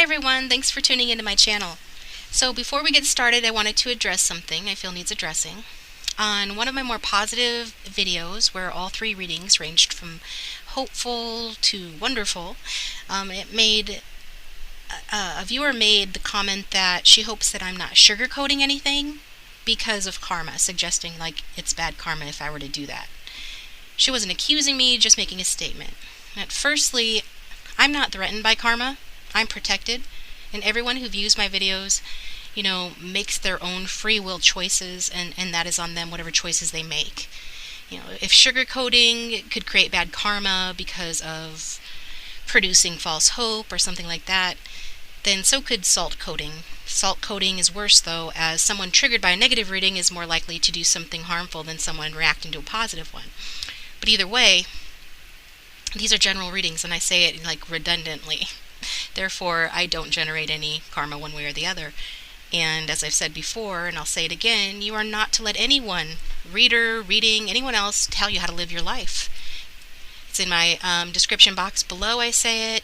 everyone, thanks for tuning into my channel. So before we get started, I wanted to address something I feel needs addressing. On one of my more positive videos, where all three readings ranged from hopeful to wonderful, a viewer made the comment that she hopes that I'm not sugarcoating anything because of karma, suggesting like it's bad karma if I were to do that. She wasn't accusing me, just making a statement. Firstly, I'm not threatened by karma. I'm protected, and everyone who views my videos, makes their own free will choices, and that is on them, whatever choices they make. If sugarcoating could create bad karma because of producing false hope or something like that, then so could salt coating. Salt coating is worse, though, as someone triggered by a negative reading is more likely to do something harmful than someone reacting to a positive one. But either way, these are general readings, and I say it like redundantly. Therefore, I don't generate any karma one way or the other. And as I've said before, and I'll say it again, you are not to let anyone, reading, anyone else, tell you how to live your life. It's in my description box below, I say it.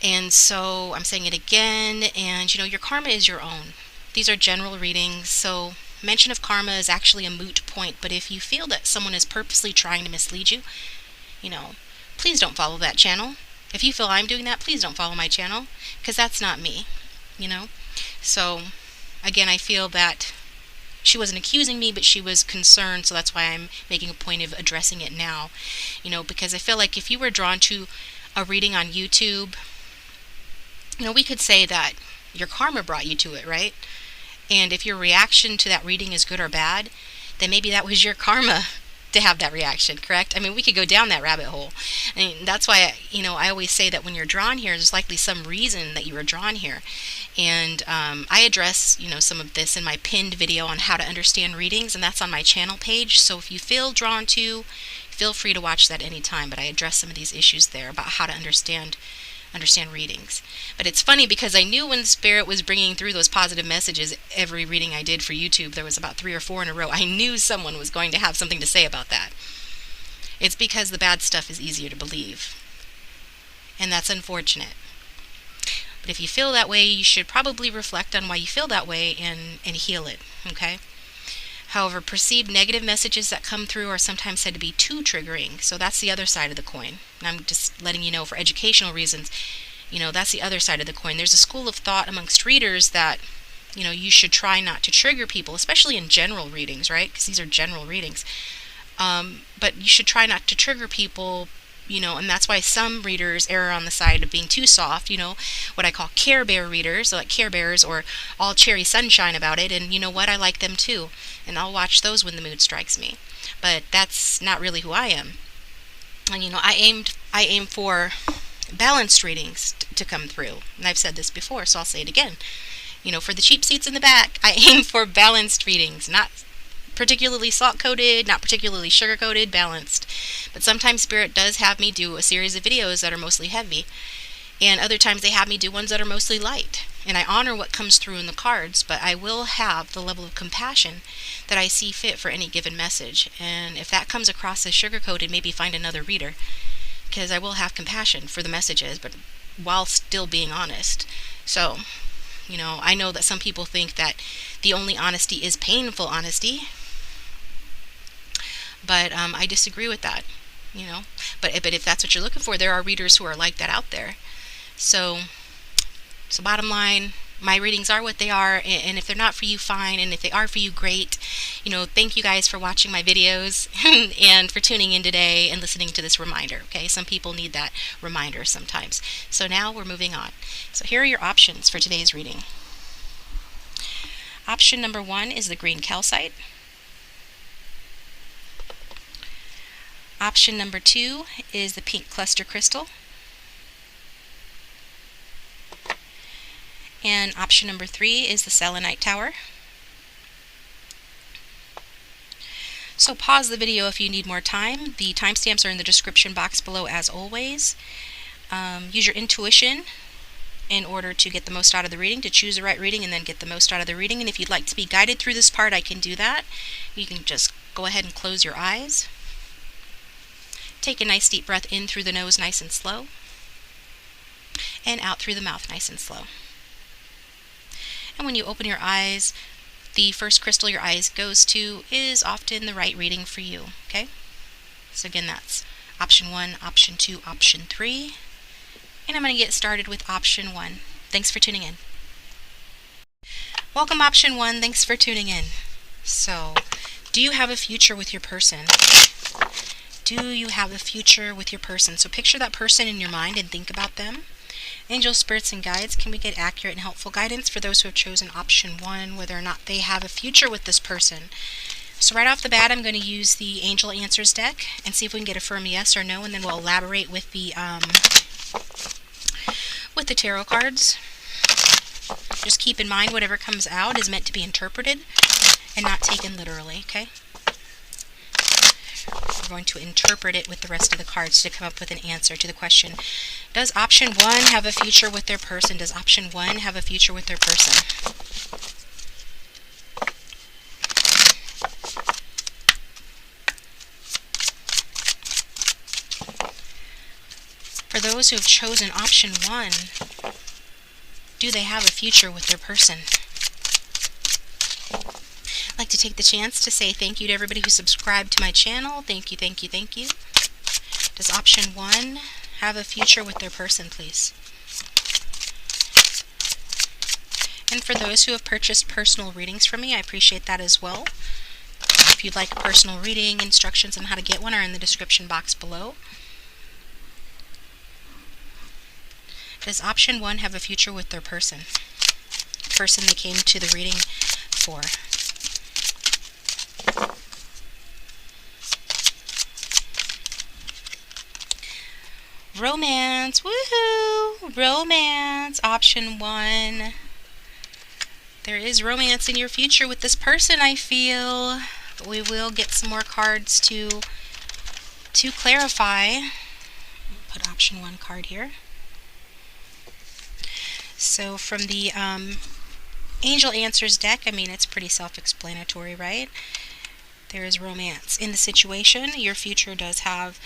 And so I'm saying it again, and your karma is your own. These are general readings, so mention of karma is actually a moot point, but if you feel that someone is purposely trying to mislead you, please don't follow that channel. If you feel I'm doing that, please don't follow my channel, because that's not me, So, again, I feel that she wasn't accusing me, but she was concerned, so that's why I'm making a point of addressing it now, because I feel like if you were drawn to a reading on YouTube, we could say that your karma brought you to it, right? And if your reaction to that reading is good or bad, then maybe that was your karma to have that reaction, correct? I mean, we could go down that rabbit hole. I mean, that's why, I always say that when you're drawn here, there's likely some reason that you were drawn here. And I address, some of this in my pinned video on how to understand readings, and that's on my channel page. So if you feel drawn to, feel free to watch that anytime. But I address some of these issues there about how to understand readings. But it's funny because I knew when Spirit was bringing through those positive messages every reading I did for YouTube, there was about 3 or 4 in a row, I knew someone was going to have something to say about that. It's because the bad stuff is easier to believe, and that's unfortunate. But if you feel that way, you should probably reflect on why you feel that way and heal it, okay? However, perceived negative messages that come through are sometimes said to be too triggering, so that's the other side of the coin. And I'm just letting you know for educational reasons, that's the other side of the coin. There's a school of thought amongst readers that, you should try not to trigger people, especially in general readings, right? Because these are general readings. But you should try not to trigger people, and that's why some readers err on the side of being too soft, what I call Care Bear readers, so like Care Bears or all cherry sunshine about it, and you know what, I like them too, and I'll watch those when the mood strikes me. But that's not really who I am. And I aim for balanced readings to come through, and I've said this before, so I'll say it again. For the cheap seats in the back, I aim for balanced readings, not particularly salt-coated, not particularly sugar-coated, balanced. But sometimes Spirit does have me do a series of videos that are mostly heavy, and other times they have me do ones that are mostly light. And I honor what comes through in the cards, but I will have the level of compassion that I see fit for any given message. And if that comes across as sugar-coated, maybe find another reader, because I will have compassion for the messages, but while still being honest. So, I know that some people think that the only honesty is painful honesty, but I disagree with that, But if that's what you're looking for, there are readers who are like that out there. So bottom line, my readings are what they are, and if they're not for you, fine, and if they are for you, great. Thank you guys for watching my videos and for tuning in today and listening to this reminder, okay? Some people need that reminder sometimes. So now we're moving on. So here are your options for today's reading. Option number 1 is the green calcite. Option number 2 is the pink cluster crystal. And option number 3 is the selenite tower. So pause the video if you need more time. The timestamps are in the description box below as always. Use your intuition in order to get the most out of the reading, to choose the right reading and then get the most out of the reading. And if you'd like to be guided through this part, I can do that. You can just go ahead and close your eyes. Take a nice deep breath in through the nose, nice and slow. and out through the mouth nice and slow. And when you open your eyes, the first crystal your eyes goes to is often the right reading for you, okay? So again, that's option 1, option 2, option 3. And I'm going to get started with option 1. Thanks for tuning in. Welcome, option 1. Thanks for tuning in. So, do you have a future with your person? Do you have a future with your person? So picture that person in your mind and think about them. Angels, spirits, and guides, can we get accurate and helpful guidance for those who have chosen option 1, whether or not they have a future with this person? So right off the bat, I'm going to use the Angel Answers deck and see if we can get a firm yes or no, and then we'll elaborate with the tarot cards. Just keep in mind whatever comes out is meant to be interpreted and not taken literally, okay? We're going to interpret it with the rest of the cards to come up with an answer to the question. Does option 1 have a future with their person? Does option 1 have a future with their person? For those who have chosen option 1, do they have a future with their person? I'd like to take the chance to say thank you to everybody who subscribed to my channel. Thank you, thank you, thank you. Does option 1 have a future with their person, please? And for those who have purchased personal readings from me, I appreciate that as well. If you'd like a personal reading, instructions on how to get one are in the description box below. Does option 1 have a future with their person? The person they came to the reading for. Romance, woohoo! Romance, option 1. There is romance in your future with this person, I feel. But we will get some more cards to clarify. Put option 1 card here. So from the Angel Answers deck, I mean, it's pretty self-explanatory, right? There is romance in the situation. Your future does have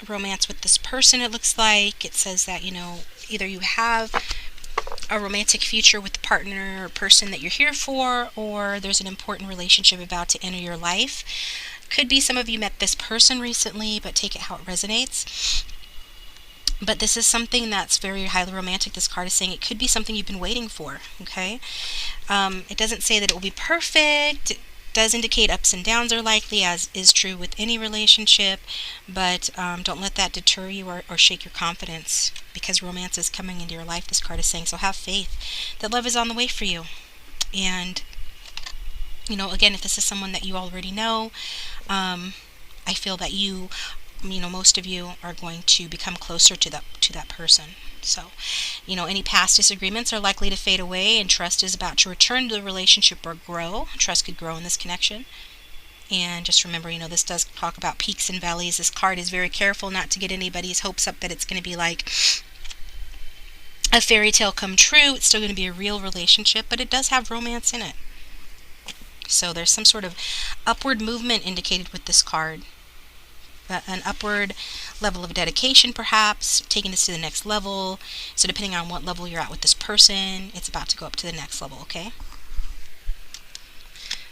romance with this person, it looks like. It says that, you know, either you have a romantic future with the partner or person that you're here for, or there's an important relationship about to enter your life. Could be some of you met this person recently, but take it how it resonates. But this is something that's very highly romantic. This card is saying it could be something you've been waiting for, okay? It doesn't say that it will be perfect. It does indicate ups and downs are likely, as is true with any relationship, but don't let that deter you or shake your confidence, because romance is coming into your life, this card is saying. So have faith that love is on the way for you. And, you know, again, if this is someone that you already know, I feel that you know, most of you are going to become closer to that person. So, you know, any past disagreements are likely to fade away, and trust is about to return to the relationship or grow. Trust could grow in this connection. And just remember, you know, this does talk about peaks and valleys. This card is very careful not to get anybody's hopes up that it's going to be like a fairy tale come true. It's still going to be a real relationship, but it does have romance in it. So there's some sort of upward movement indicated with this card. An upward level of dedication, perhaps, taking this to the next level. So depending on what level you're at with this person, it's about to go up to the next level, okay?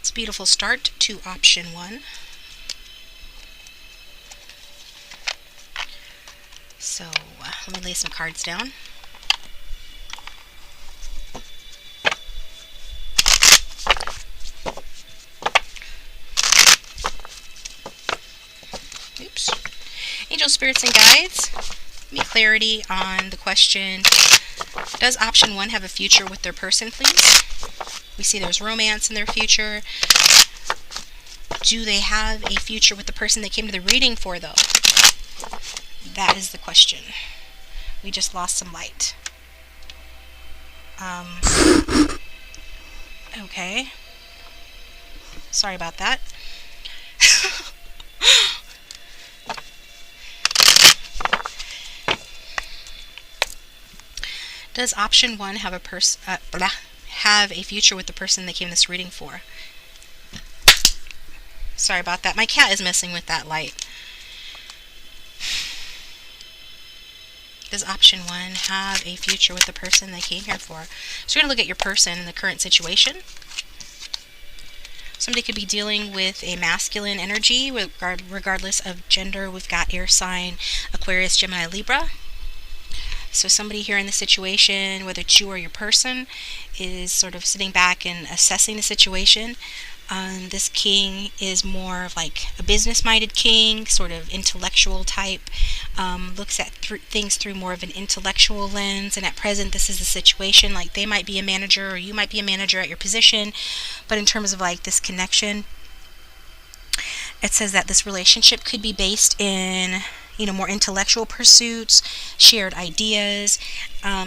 It's a beautiful start to option 1. So let me lay some cards down. Oops. Angel, spirits, and guides, give me clarity on the question. Does option 1 have a future with their person, please? We see there's romance in their future. Do they have a future with the person they came to the reading for, though? That is the question. We just lost some light. Okay. Sorry about that. Does option 1 have a future with the person they came this reading for? Sorry about that. My cat is messing with that light. Does option 1 have a future with the person they came here for? So we're going to look at your person in the current situation. Somebody could be dealing with a masculine energy, regardless of gender. We've got air sign, Aquarius, Gemini, Libra. So somebody here in the situation, whether it's you or your person, is sort of sitting back and assessing the situation. This king is more of like a business-minded king, sort of intellectual type, looks at things through more of an intellectual lens, and at present this is the situation, like they might be a manager or you might be a manager at your position, but in terms of like this connection, it says that this relationship could be based in more intellectual pursuits, shared ideas.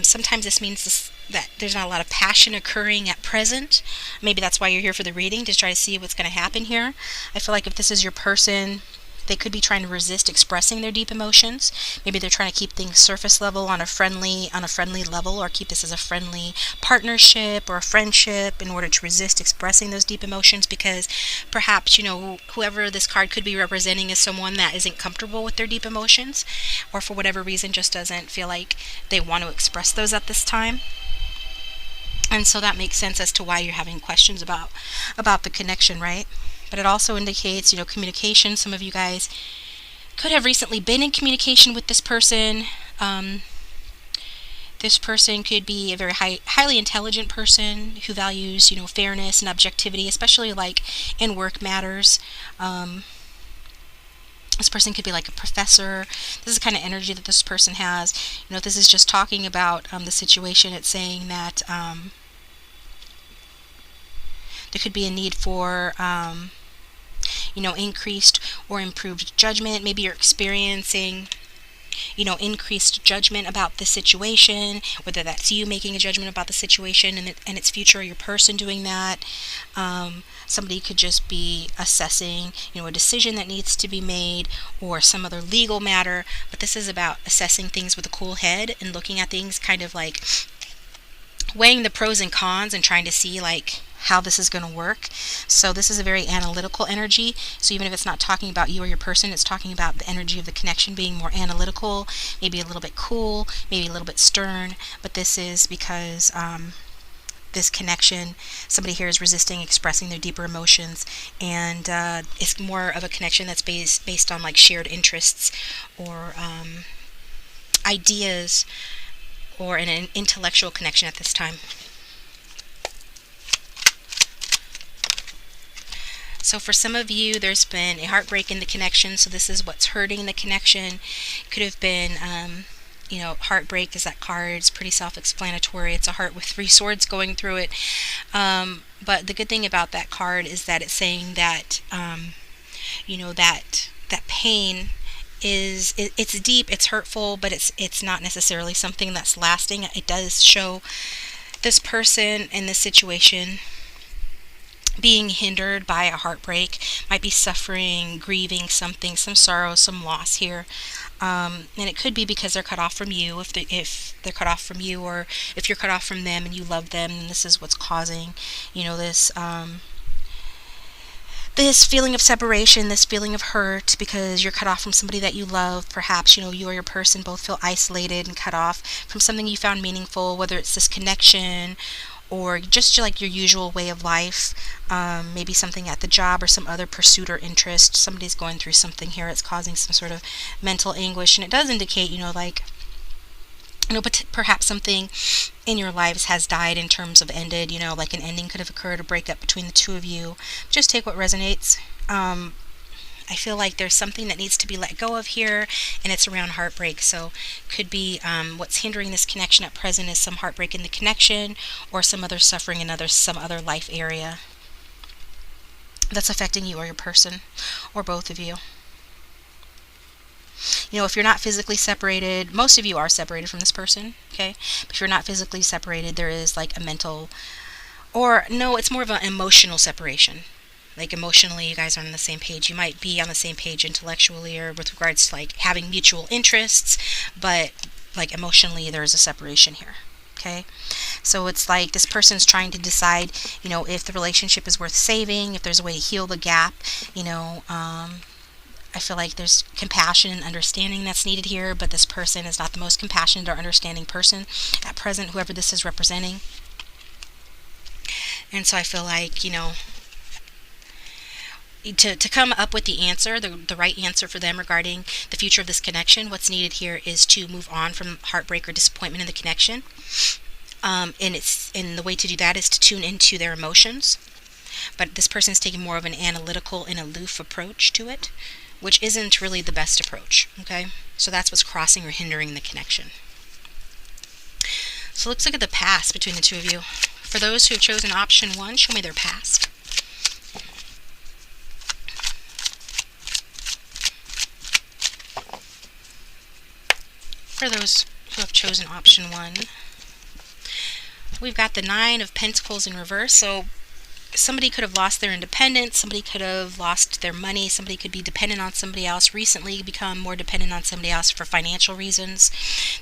Sometimes this means that there's not a lot of passion occurring at present. Maybe that's why you're here for the reading, to try to see what's going to happen here. I feel like if this is your person, they could be trying to resist expressing their deep emotions. Maybe they're trying to keep things surface level on a friendly level, or keep this as a friendly partnership or a friendship in order to resist expressing those deep emotions, because perhaps, whoever this card could be representing is someone that isn't comfortable with their deep emotions, or for whatever reason just doesn't feel like they want to express those at this time. And so that makes sense as to why you're having questions about the connection, right? But it also indicates, communication. Some of you guys could have recently been in communication with this person. This person could be a very highly intelligent person who values, fairness and objectivity, especially like in work matters. This person could be like a professor. This is the kind of energy that this person has. If this is just talking about the situation, it's saying that there could be a need for increased or improved judgment. Maybe you're experiencing increased judgment about the situation, whether that's you making a judgment about the situation and its future, or your person doing that. Somebody could just be assessing a decision that needs to be made, or some other legal matter. But this is about assessing things with a cool head and looking at things kind of like weighing the pros and cons and trying to see like how this is going to work. So this is a very analytical energy. So even if it's not talking about you or your person, it's talking about the energy of the connection being more analytical, maybe a little bit cool, maybe a little bit stern. But this is because this connection, somebody here is resisting expressing their deeper emotions, and it's more of a connection that's based on like shared interests or ideas, or an intellectual connection at this time. So for some of you, there's been a heartbreak in the connection. So this is what's hurting the connection. Could have been, heartbreak is that card. It's pretty self-explanatory. It's a heart with 3 swords going through it. But the good thing about that card is that it's saying that, that pain it's deep, it's hurtful, but it's not necessarily something that's lasting. It does show this person in this situation being hindered by a heartbreak, might be suffering, grieving something, some sorrow, some loss here. And it could be because they're cut off from you. If they're cut off from you, or if you're cut off from them and you love them, and this is what's causing, this feeling of separation, this feeling of hurt, because you're cut off from somebody that you love. Perhaps, you or your person both feel isolated and cut off from something you found meaningful, whether it's this connection or just like your usual way of life, maybe something at the job or some other pursuit or interest. Somebody's going through something here. It's causing some sort of mental anguish, and it does indicate, but perhaps something in your lives has died in terms of ended, like an ending could have occurred, a breakup between the two of you. Just take what resonates. I feel like there's something that needs to be let go of here, and it's around heartbreak. So could be what's hindering this connection at present is some heartbreak in the connection, or some other suffering in some other life area that's affecting you or your person, or both of you. If you're not physically separated, most of you are separated from this person, okay? But if you're not physically separated, there is like a mental, or no, it's more of an emotional separation. Like emotionally, you guys aren't on the same page. You might be on the same page intellectually, or with regards to like having mutual interests, but like emotionally, there is a separation here. Okay, so it's like this person's trying to decide, if the relationship is worth saving, if there's a way to heal the gap, I feel like there's compassion and understanding that's needed here, but this person is not the most compassionate or understanding person at present, whoever this is representing. And so I feel like, to come up with the answer, the right answer for them regarding the future of this connection, what's needed here is to move on from heartbreak or disappointment in the connection. And the way to do that is to tune into their emotions. But this person is taking more of an analytical and aloof approach to it, which isn't really the best approach, okay? So that's what's crossing or hindering the connection. So let's look at the past between the two of you. For those who have chosen option 1, show me their past. For those who have chosen option 1, we've got the 9 of Pentacles in reverse. So somebody could have lost their independence, somebody could have lost their money, somebody could be dependent on somebody else, recently become more dependent on somebody else for financial reasons.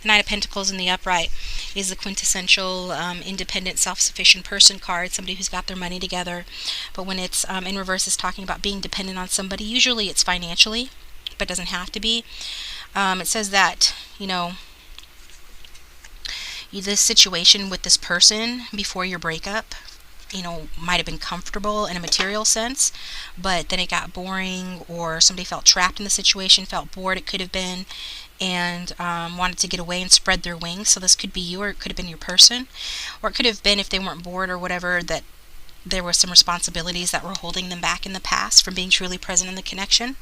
The 9 of Pentacles in the upright is the quintessential independent, self-sufficient person card, somebody who's got their money together. But when it's in reverse, it's talking about being dependent on somebody. Usually it's financially, but doesn't have to be. It says that, this situation with this person before your breakup, might have been comfortable in a material sense, but then it got boring, or somebody felt trapped in the situation, felt bored, it could have been, and wanted to get away and spread their wings. So this could be you, or it could have been your person, or it could have been, if they weren't bored or whatever, that there were some responsibilities that were holding them back in the past from being truly present in the connection.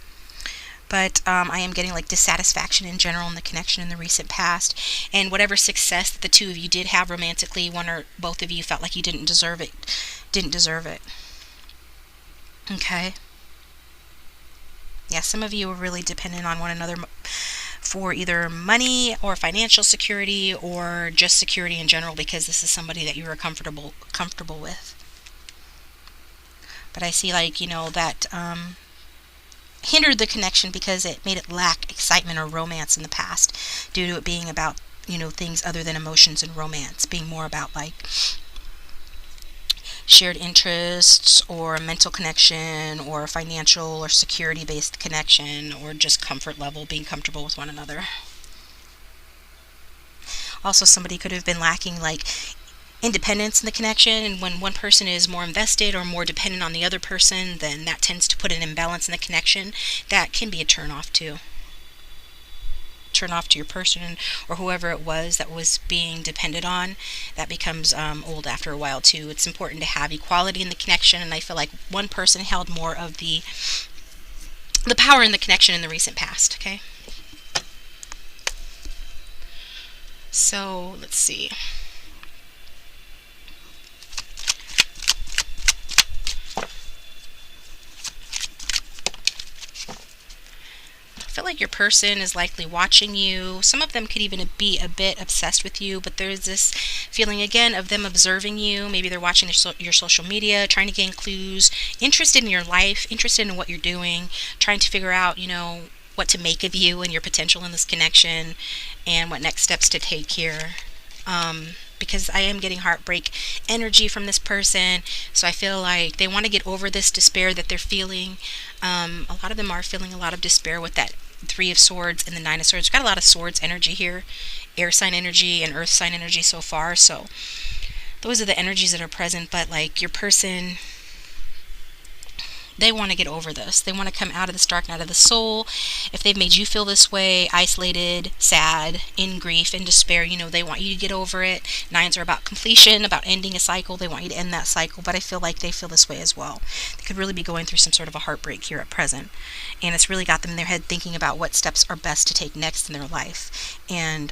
But I am getting like dissatisfaction in general in the connection in the recent past, and whatever success that the two of you did have romantically, one or both of you felt like you didn't deserve it. Okay. Yeah, some of you were really dependent on one another for either money or financial security, or just security in general, because this is somebody that you were comfortable with. But I see that hindered the connection because it made it lack excitement or romance in the past, due to it being about things other than emotions and romance, being more about like shared interests, or a mental connection, or a financial or security based connection, or just comfort level, being comfortable with one another. Also, somebody could have been lacking like independence in the connection, and when one person is more invested or more dependent on the other person, then that tends to put an imbalance in the connection. That can be a turn off to your person, or whoever it was that was being depended on. That becomes old after a while too. It's important to have equality in the connection, and I feel like one person held more of the power in the connection in the recent past. Okay, so let's see. I feel like your person is likely watching you. Some of them could even be a bit obsessed with you, but there's this feeling again of them observing you. Maybe they're watching your social media, trying to gain clues, interested in your life, interested in what you're doing, trying to figure out, what to make of you and your potential in this connection, and what next steps to take here. Because I am getting heartbreak energy from this person, so I feel like they want to get over this despair that they're feeling. A lot of them are feeling a lot of despair with that 3 of Swords and the 9 of Swords. We've got a lot of Swords energy here, air sign energy and earth sign energy so far, so those are the energies that are present. But like your person, they want to get over this. They want to come out of this dark night of the soul. If they've made you feel this way, isolated, sad, in grief, in despair, they want you to get over it. 9s are about completion, about ending a cycle. They want you to end that cycle, but I feel like they feel this way as well. They could really be going through some sort of a heartbreak here at present, and it's really got them in their head thinking about what steps are best to take next in their life, and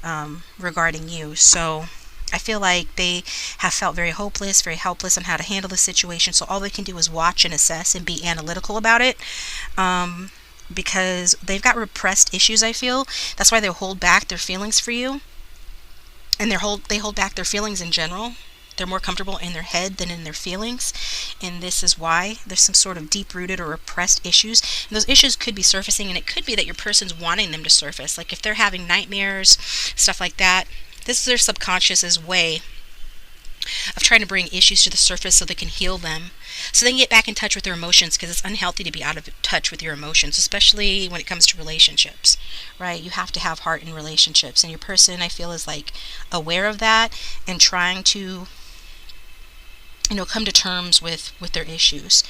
regarding you. So I feel like they have felt very hopeless, very helpless on how to handle the situation. So all they can do is watch and assess and be analytical about it, because they've got repressed issues, I feel. That's why they hold back their feelings for you, and they hold back their feelings in general. They're more comfortable in their head than in their feelings, and this is why there's some sort of deep-rooted or repressed issues. And those issues could be surfacing, and it could be that your person's wanting them to surface. Like if they're having nightmares, stuff like that, this is their subconscious's way of trying to bring issues to the surface so they can heal them, so they can get back in touch with their emotions, because it's unhealthy to be out of touch with your emotions, especially when it comes to relationships, right? You have to have heart in relationships, and your person, I feel, is like aware of that and trying to, come to terms with their issues.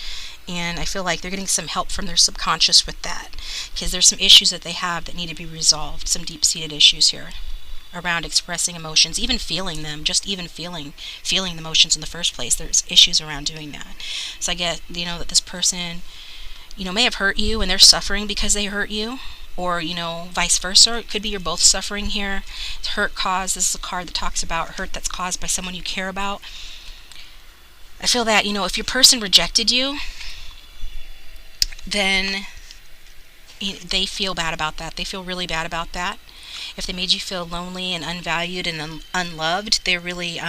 And I feel like they're getting some help from their subconscious with that, because there's some issues that they have that need to be resolved, some deep-seated issues here around expressing emotions, even feeling them, just even feeling the emotions in the first place. There's issues around doing that. So I get, that this person, may have hurt you and they're suffering because they hurt you, or, vice versa. It could be you're both suffering here. Hurt caused, this is a card that talks about hurt that's caused by someone you care about. I feel that, if your person rejected you, then they feel bad about that. They feel really bad about that. If they made you feel lonely and unvalued and unloved, they're really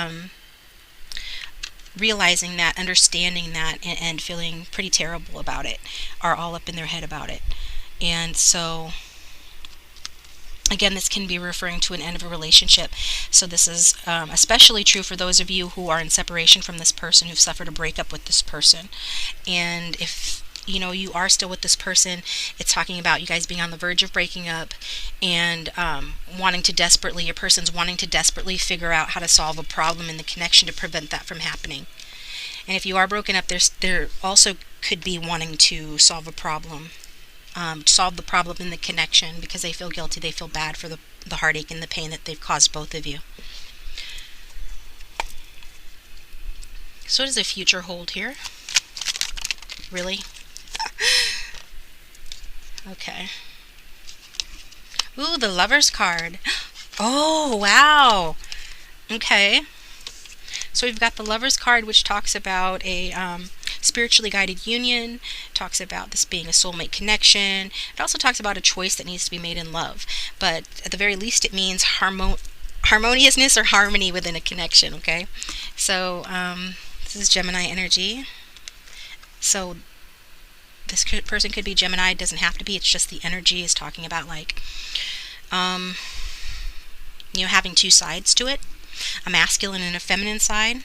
realizing that, understanding that, and feeling pretty terrible about it, are all up in their head about it. And so, again, this can be referring to an end of a relationship. So this is especially true for those of you who are in separation from this person, who've suffered a breakup with this person. And if you are still with this person, it's talking about you guys being on the verge of breaking up and your person's wanting to desperately figure out how to solve a problem in the connection to prevent that from happening. And if you are broken up, there also could be wanting to solve the problem in the connection, because they feel guilty, they feel bad for the heartache and the pain that they've caused both of you. So what does the future hold here? Really? Okay. Ooh, the Lover's card. Oh, wow. Okay. So we've got the Lover's card, which talks about a spiritually guided union, talks about this being a soulmate connection. It also talks about a choice that needs to be made in love. But at the very least, it means harmoniousness or harmony within a connection, okay? So this is Gemini energy. So this person could be Gemini. It doesn't have to be. It's just the energy is talking about, like, having two sides to it, a masculine and a feminine side.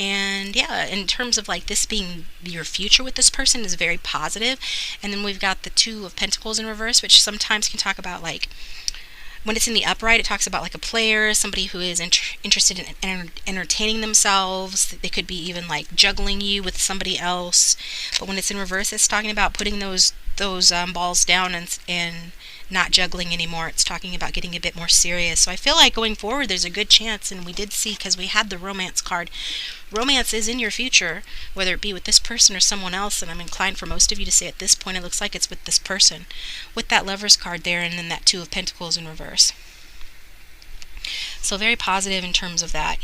And yeah, in terms of like this being your future with this person is very positive. And then we've got the Two of Pentacles in reverse, which sometimes can talk about, like, when it's in the upright, it talks about like a player, somebody who is interested in entertaining themselves. They could be even like juggling you with somebody else. But when it's in reverse, it's talking about putting those balls down and not juggling anymore. It's talking about getting a bit more serious. So I feel like going forward, there's a good chance, and we did see, because we had the Romance card, romance is in your future, whether it be with this person or someone else. And I'm inclined for most of you to say at this point it looks like it's with this person, with that Lover's card there, and then that Two of Pentacles in reverse. So very positive in terms of that.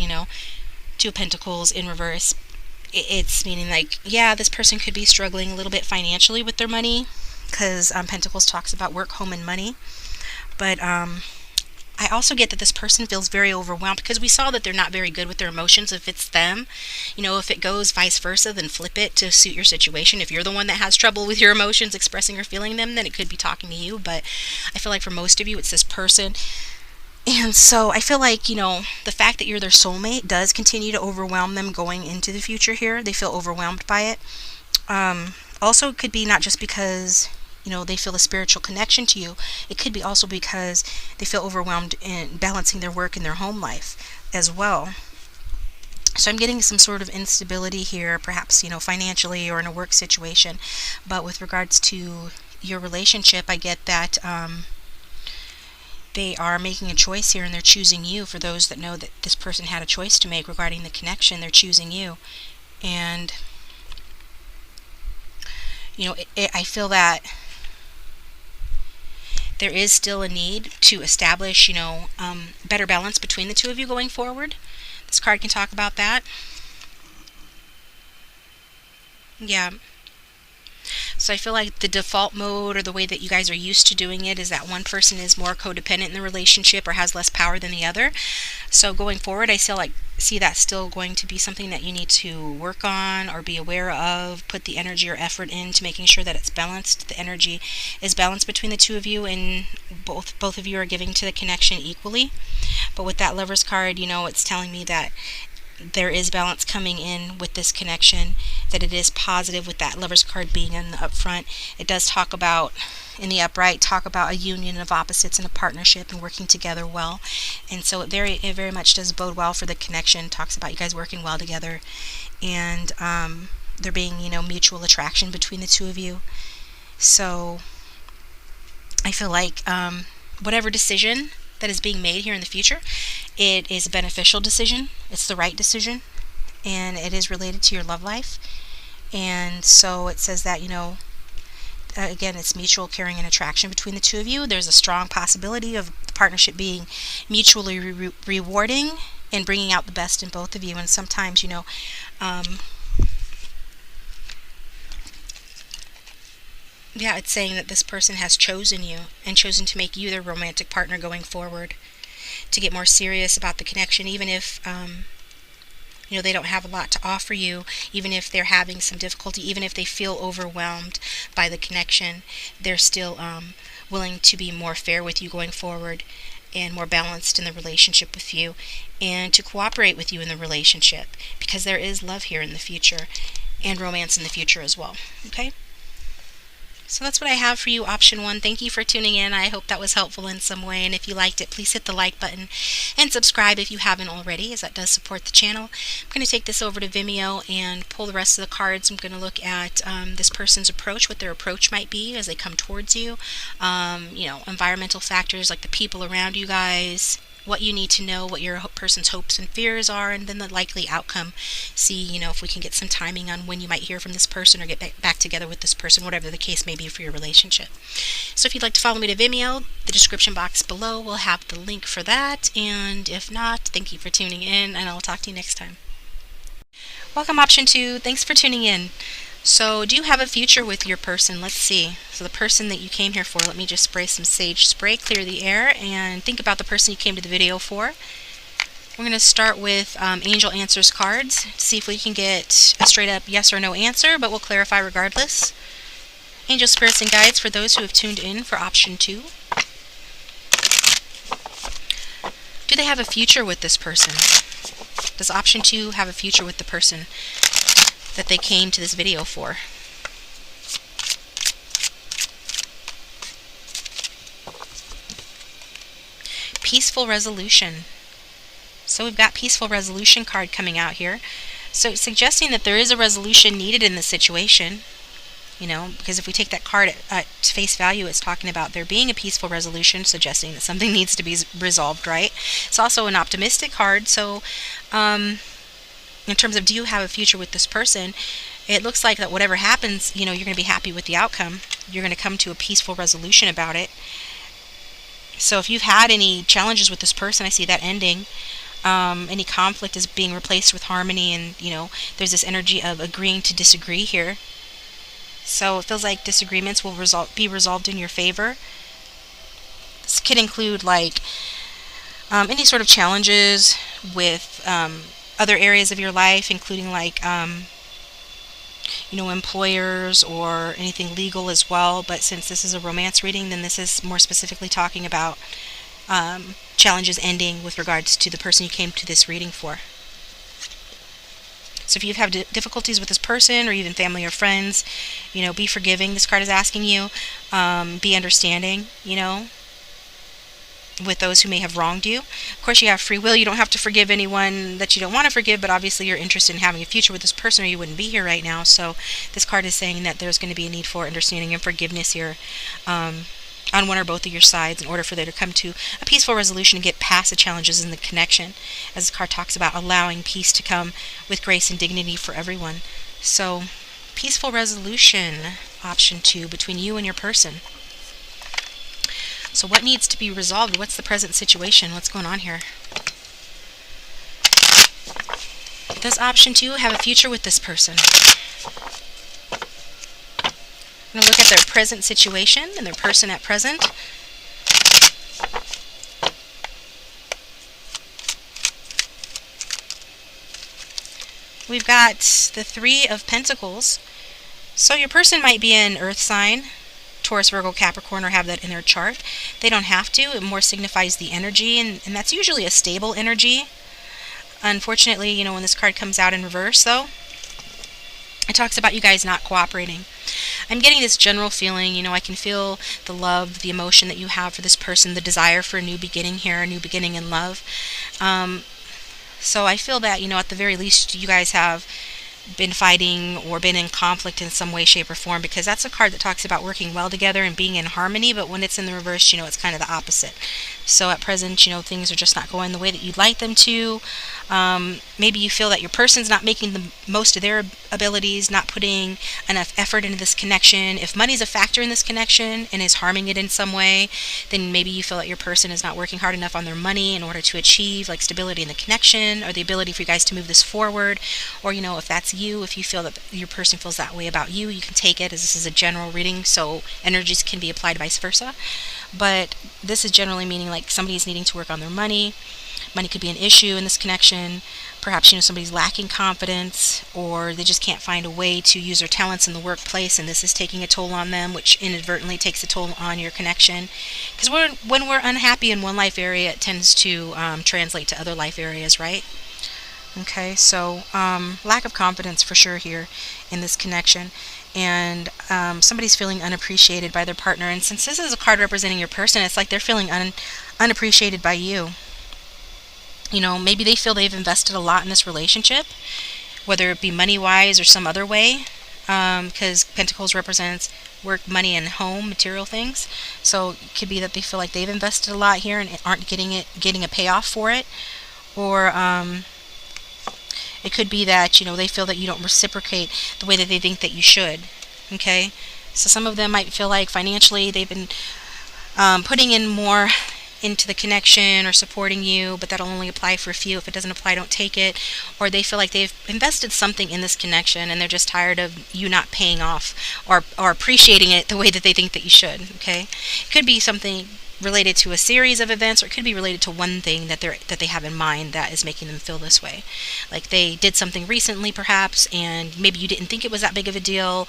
Two of Pentacles in reverse, it's meaning like, yeah, this person could be struggling a little bit financially with their money, because Pentacles talks about work, home, and money. But I also get that this person feels very overwhelmed, because we saw that they're not very good with their emotions. If it's them, if it goes vice versa, then flip it to suit your situation. If you're the one that has trouble with your emotions, expressing or feeling them, then it could be talking to you. But I feel like for most of you, it's this person. And so I feel like, the fact that you're their soulmate does continue to overwhelm them going into the future here. They feel overwhelmed by it. Also, it could be not just because, they feel a spiritual connection to you. It could be also because they feel overwhelmed in balancing their work and their home life as well. So I'm getting some sort of instability here, perhaps, financially or in a work situation. But with regards to your relationship, I get that they are making a choice here, and they're choosing you. For those that know that this person had a choice to make regarding the connection, they're choosing you. And I feel that there is still a need to establish, better balance between the two of you going forward. This card can talk about that. Yeah. So I feel like the default mode, or the way that you guys are used to doing it, is that one person is more codependent in the relationship or has less power than the other. So going forward, I see that still going to be something that you need to work on or be aware of, put the energy or effort into making sure that it's balanced. The energy is balanced between the two of you, and both of you are giving to the connection equally. But with that Lover's card, it's telling me that there is balance coming in with this connection, that it is positive with that Lover's card being in the upfront. It does talk about, in the upright, talk about a union of opposites and a partnership and working together well. And so it very much does bode well for the connection. It talks about you guys working well together, and there being, mutual attraction between the two of you. So I feel like whatever decision that is being made here in the future, it is a beneficial decision. It's the right decision, and it is related to your love life. And so it says that, again, it's mutual caring and attraction between the two of you. There's a strong possibility of the partnership being mutually rewarding and bringing out the best in both of you. And sometimes, it's saying that this person has chosen you and chosen to make you their romantic partner going forward, to get more serious about the connection, even if they don't have a lot to offer you, even if they're having some difficulty, even if they feel overwhelmed by the connection, they're still willing to be more fair with you going forward and more balanced in the relationship with you, and to cooperate with you in the relationship, because there is love here in the future and romance in the future as well. Okay? So that's what I have for you, option 1. Thank you for tuning in. I hope that was helpful in some way. And if you liked it, please hit the like button and subscribe if you haven't already, as that does support the channel. I'm going to take this over to Vimeo and pull the rest of the cards. I'm going to look at this person's approach, what their approach might be as they come towards you. Environmental factors like the people around you guys, what you need to know, what your person's hopes and fears are, and then the likely outcome. See, if we can get some timing on when you might hear from this person or get back together with this person, whatever the case may be for your relationship. So if you'd like to follow me to Vimeo, the description box below will have the link for that. And if not, thank you for tuning in, and I'll talk to you next time. Welcome, option 2. Thanks for tuning in. So, do you have a future with your person? Let's see. So the person that you came here for, let me just spray some sage spray, clear the air, and think about the person you came to the video for. We're going to start with Angel Answers cards to see if we can get a straight up yes or no answer, but we'll clarify regardless. Angel Spirits and Guides for those who have tuned in for option 2. Do they have a future with this person? Does option 2 have a future with the person that they came to this video for? Peaceful resolution. So we've got peaceful resolution card coming out here. So it's suggesting that there is a resolution needed in this situation. Because if we take that card at face value, it's talking about there being a peaceful resolution, suggesting that something needs to be resolved, right? It's also an optimistic card. So in terms of, do you have a future with this person, it looks like that whatever happens, you're going to be happy with the outcome. You're going to come to a peaceful resolution about it. So if you've had any challenges with this person, I see that ending. Any conflict is being replaced with harmony, and there's this energy of agreeing to disagree here. So it feels like disagreements will be resolved in your favor. This could include any sort of challenges with other areas of your life, including employers or anything legal as well. But since this is a romance reading, then this is more specifically talking about challenges ending with regards to the person you came to this reading for. So if you've had difficulties with this person, or even family or friends, be forgiving. This card is asking you, be understanding, with those who may have wronged you. Of course, you have free will. You don't have to forgive anyone that you don't want to forgive, but obviously you're interested in having a future with this person, or you wouldn't be here right now. So this card is saying that there's going to be a need for understanding and forgiveness here on one or both of your sides, in order for there to come to a peaceful resolution and get past the challenges in the connection, as this card talks about allowing peace to come with grace and dignity for everyone. So peaceful resolution, option 2, between you and your person. So what needs to be resolved? What's the present situation? What's going on here? Does option 2 have a future with this person? I'm going to look at their present situation and their person at present. We've got the 3 of Pentacles. So your person might be an earth sign, Taurus, Virgo, Capricorn, or have that in their chart. They don't have to. It more signifies the energy, and that's usually a stable energy. Unfortunately, when this card comes out in reverse, though, it talks about you guys not cooperating. I'm getting this general feeling, I can feel the love, the emotion that you have for this person, the desire for a new beginning here, a new beginning in love. Um, so I feel that, at the very least, you guys have been fighting or been in conflict in some way, shape, or form, because that's a card that talks about working well together and being in harmony, but when it's in the reverse, it's kind of the opposite. So at present, things are just not going the way that you'd like them to. Maybe you feel that your person's not making the most of their abilities, not putting enough effort into this connection. If money's a factor in this connection and is harming it in some way, then maybe you feel that your person is not working hard enough on their money in order to achieve like stability in the connection or the ability for you guys to move this forward. Or if that's you, if you feel that your person feels that way about you, you can take it as this is a general reading, so energies can be applied vice versa. But this is generally meaning like somebody's needing to work on their money. Money could be an issue in this connection. Perhaps somebody's lacking confidence, or they just can't find a way to use their talents in the workplace, and this is taking a toll on them, which inadvertently takes a toll on your connection. Because when we're unhappy in one life area, it tends to translate to other life areas, right? Okay, so lack of confidence for sure here in this connection. And somebody's feeling unappreciated by their partner. And since this is a card representing your person, it's like they're feeling unappreciated by you. Maybe they feel they've invested a lot in this relationship, whether it be money-wise or some other way, because Pentacles represents work, money, and home, material things. So it could be that they feel like they've invested a lot here and aren't getting a payoff for it. Or it could be that, they feel that you don't reciprocate the way that they think that you should. Okay? So some of them might feel like financially they've been putting in more into the connection or supporting you, but that'll only apply for a few. If it doesn't apply, don't take it. Or they feel like they've invested something in this connection and they're just tired of you not paying off or appreciating it the way that they think that you should. Okay? It could be something related to a series of events, or it could be related to one thing that they have in mind that is making them feel this way. Like they did something recently perhaps, and maybe you didn't think it was that big of a deal,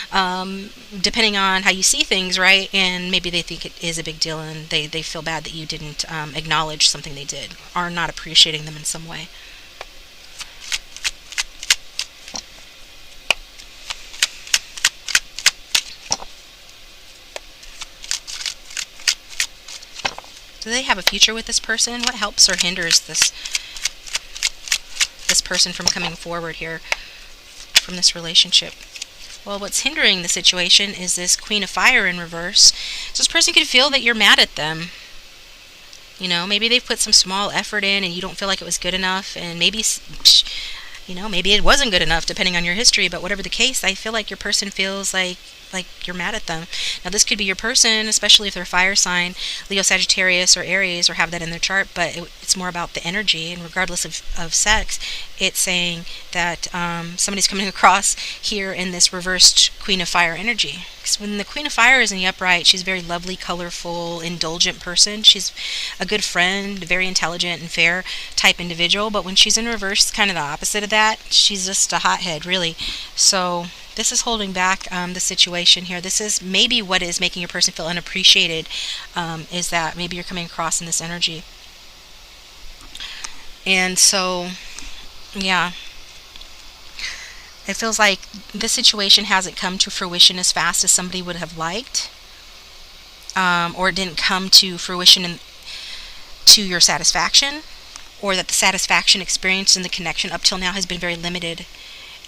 depending on how you see things, right? And maybe they think it is a big deal, and they feel bad that you didn't acknowledge something they did, or not appreciating them in some way. Do they have a future with this person? What helps or hinders this person from coming forward here from this relationship? Well, what's hindering the situation is this Queen of Fire in reverse. So this person could feel that you're mad at them. Maybe they've put some small effort in and you don't feel like it was good enough, and maybe maybe it wasn't good enough depending on your history, but whatever the case, I feel like your person feels like you're mad at them. Now this could be your person, especially if they're a fire sign, Leo, Sagittarius, or Aries, or have that in their chart, but it's more about the energy, and regardless of sex, it's saying that somebody's coming across here in this reversed Queen of Fire energy. Because when the Queen of Fire is in the upright, she's a very lovely, colorful, indulgent person. She's a good friend, very intelligent and fair type individual, but when she's in reverse, it's kind of the opposite of that. She's just a hothead, really. So this is holding back the situation here. This is maybe what is making your person feel unappreciated, is that maybe you're coming across in this energy. And so, yeah, it feels like this situation hasn't come to fruition as fast as somebody would have liked, or it didn't come to fruition to your satisfaction, or that the satisfaction experienced in the connection up till now has been very limited.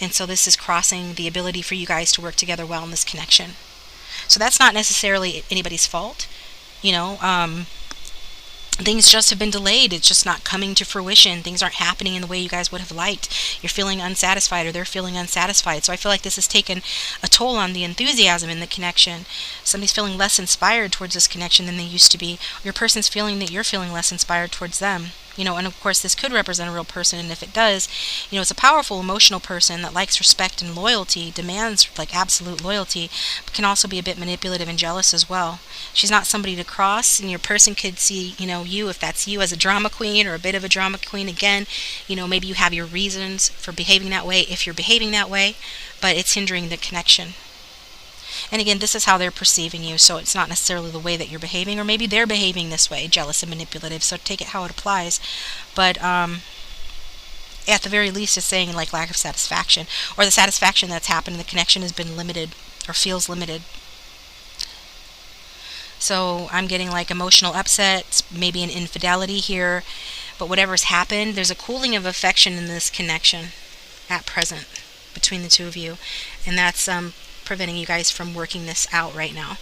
And so this is crossing the ability for you guys to work together well in this connection. So that's not necessarily anybody's fault. Things just have been delayed. It's just not coming to fruition. Things aren't happening in the way you guys would have liked. You're feeling unsatisfied, or they're feeling unsatisfied. So I feel like this has taken a toll on the enthusiasm in the connection. Somebody's feeling less inspired towards this connection than they used to be. Your person's feeling that you're feeling less inspired towards them. And of course this could represent a real person, and if it does, it's a powerful emotional person that likes respect and loyalty, demands like absolute loyalty, but can also be a bit manipulative and jealous as well. She's not somebody to cross, and your person could see, you, if that's you, as a drama queen or a bit of a drama queen. Again, maybe you have your reasons for behaving that way if you're behaving that way, but it's hindering the connection. And again, this is how they're perceiving you, so it's not necessarily the way that you're behaving, or maybe they're behaving this way, jealous and manipulative, so take it how it applies. But at the very least, is saying like lack of satisfaction, or the satisfaction that's happened in the connection has been limited or feels limited. So I'm getting like emotional upset, maybe an infidelity here, but whatever's happened, there's a cooling of affection in this connection at present between the two of you, and that's preventing you guys from working this out right now.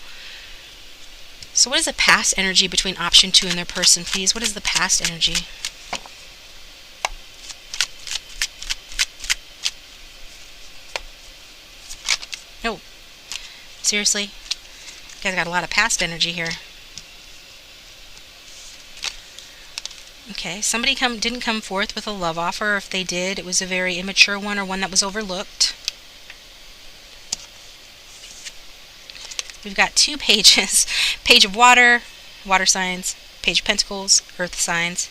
So what is the past energy between option 2 and their person, please? What is the past energy? No. Seriously? You guys got a lot of past energy here. Okay, somebody didn't come forth with a love offer. If they did, it was a very immature one or one that was overlooked. We've got 2 pages. Page of water, water signs, page of pentacles, earth signs.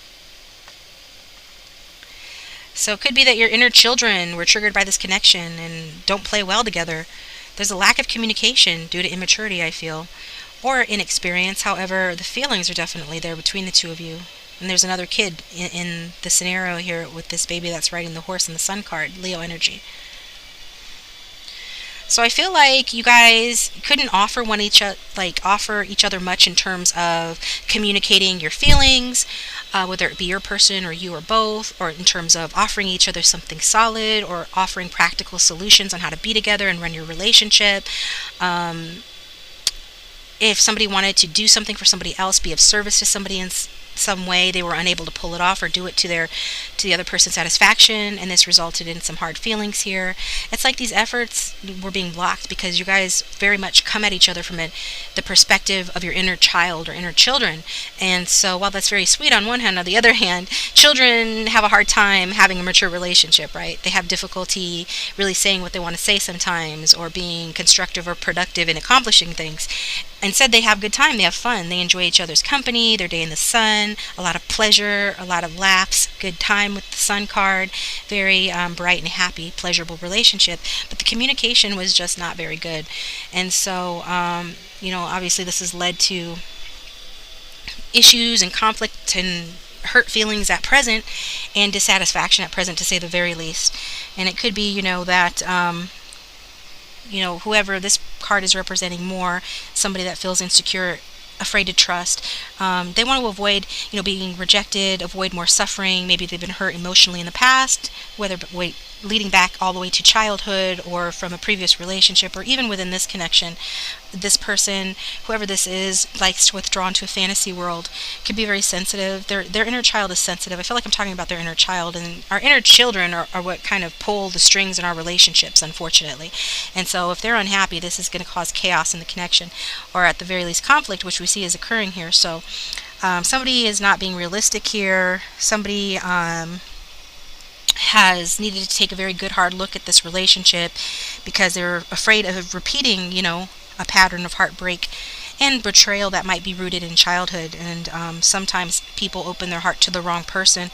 So it could be that your inner children were triggered by this connection and don't play well together. There's a lack of communication due to immaturity, I feel, or inexperience. However, the feelings are definitely there between the two of you. And there's another kid in the scenario here with this baby that's riding the horse in the sun card, Leo energy. So I feel like you guys couldn't offer each other much in terms of communicating your feelings, whether it be your person or you or both, or in terms of offering each other something solid or offering practical solutions on how to be together and run your relationship. If somebody wanted to do something for somebody else, be of service to somebody in some way, they were unable to pull it off or do it to the other person's satisfaction, and this resulted in some hard feelings here. It's like these efforts were being blocked because you guys very much come at each other from the perspective of your inner child or inner children. And so while that's very sweet on one hand, on the other hand, children have a hard time having a mature relationship, right? They have difficulty really saying what they want to say sometimes, or being constructive or productive in accomplishing things. Instead, they have good time, they have fun, they enjoy each other's company, their day in the sun, a lot of pleasure, a lot of laughs, good time with the sun card, very bright and happy, pleasurable relationship. But the communication was just not very good. And so, obviously this has led to issues and conflict and hurt feelings at present, and dissatisfaction at present, to say the very least. And it could be, that whoever this card is representing more, somebody that feels insecure, afraid to trust. They want to avoid, being rejected, avoid more suffering. Maybe they've been hurt emotionally in the past, whether leading back all the way to childhood or from a previous relationship, or even within this connection. This person, whoever this is, likes to withdraw into a fantasy world, could be very sensitive. Their inner child is sensitive. I feel like I'm talking about their inner child, and our inner children are what kind of pull the strings in our relationships, unfortunately. And so if they're unhappy, this is going to cause chaos in the connection, or at the very least conflict, which we see is occurring here. So somebody is not being realistic here. Somebody has needed to take a very good hard look at this relationship because they're afraid of repeating, a pattern of heartbreak and betrayal that might be rooted in childhood. And sometimes people open their heart to the wrong person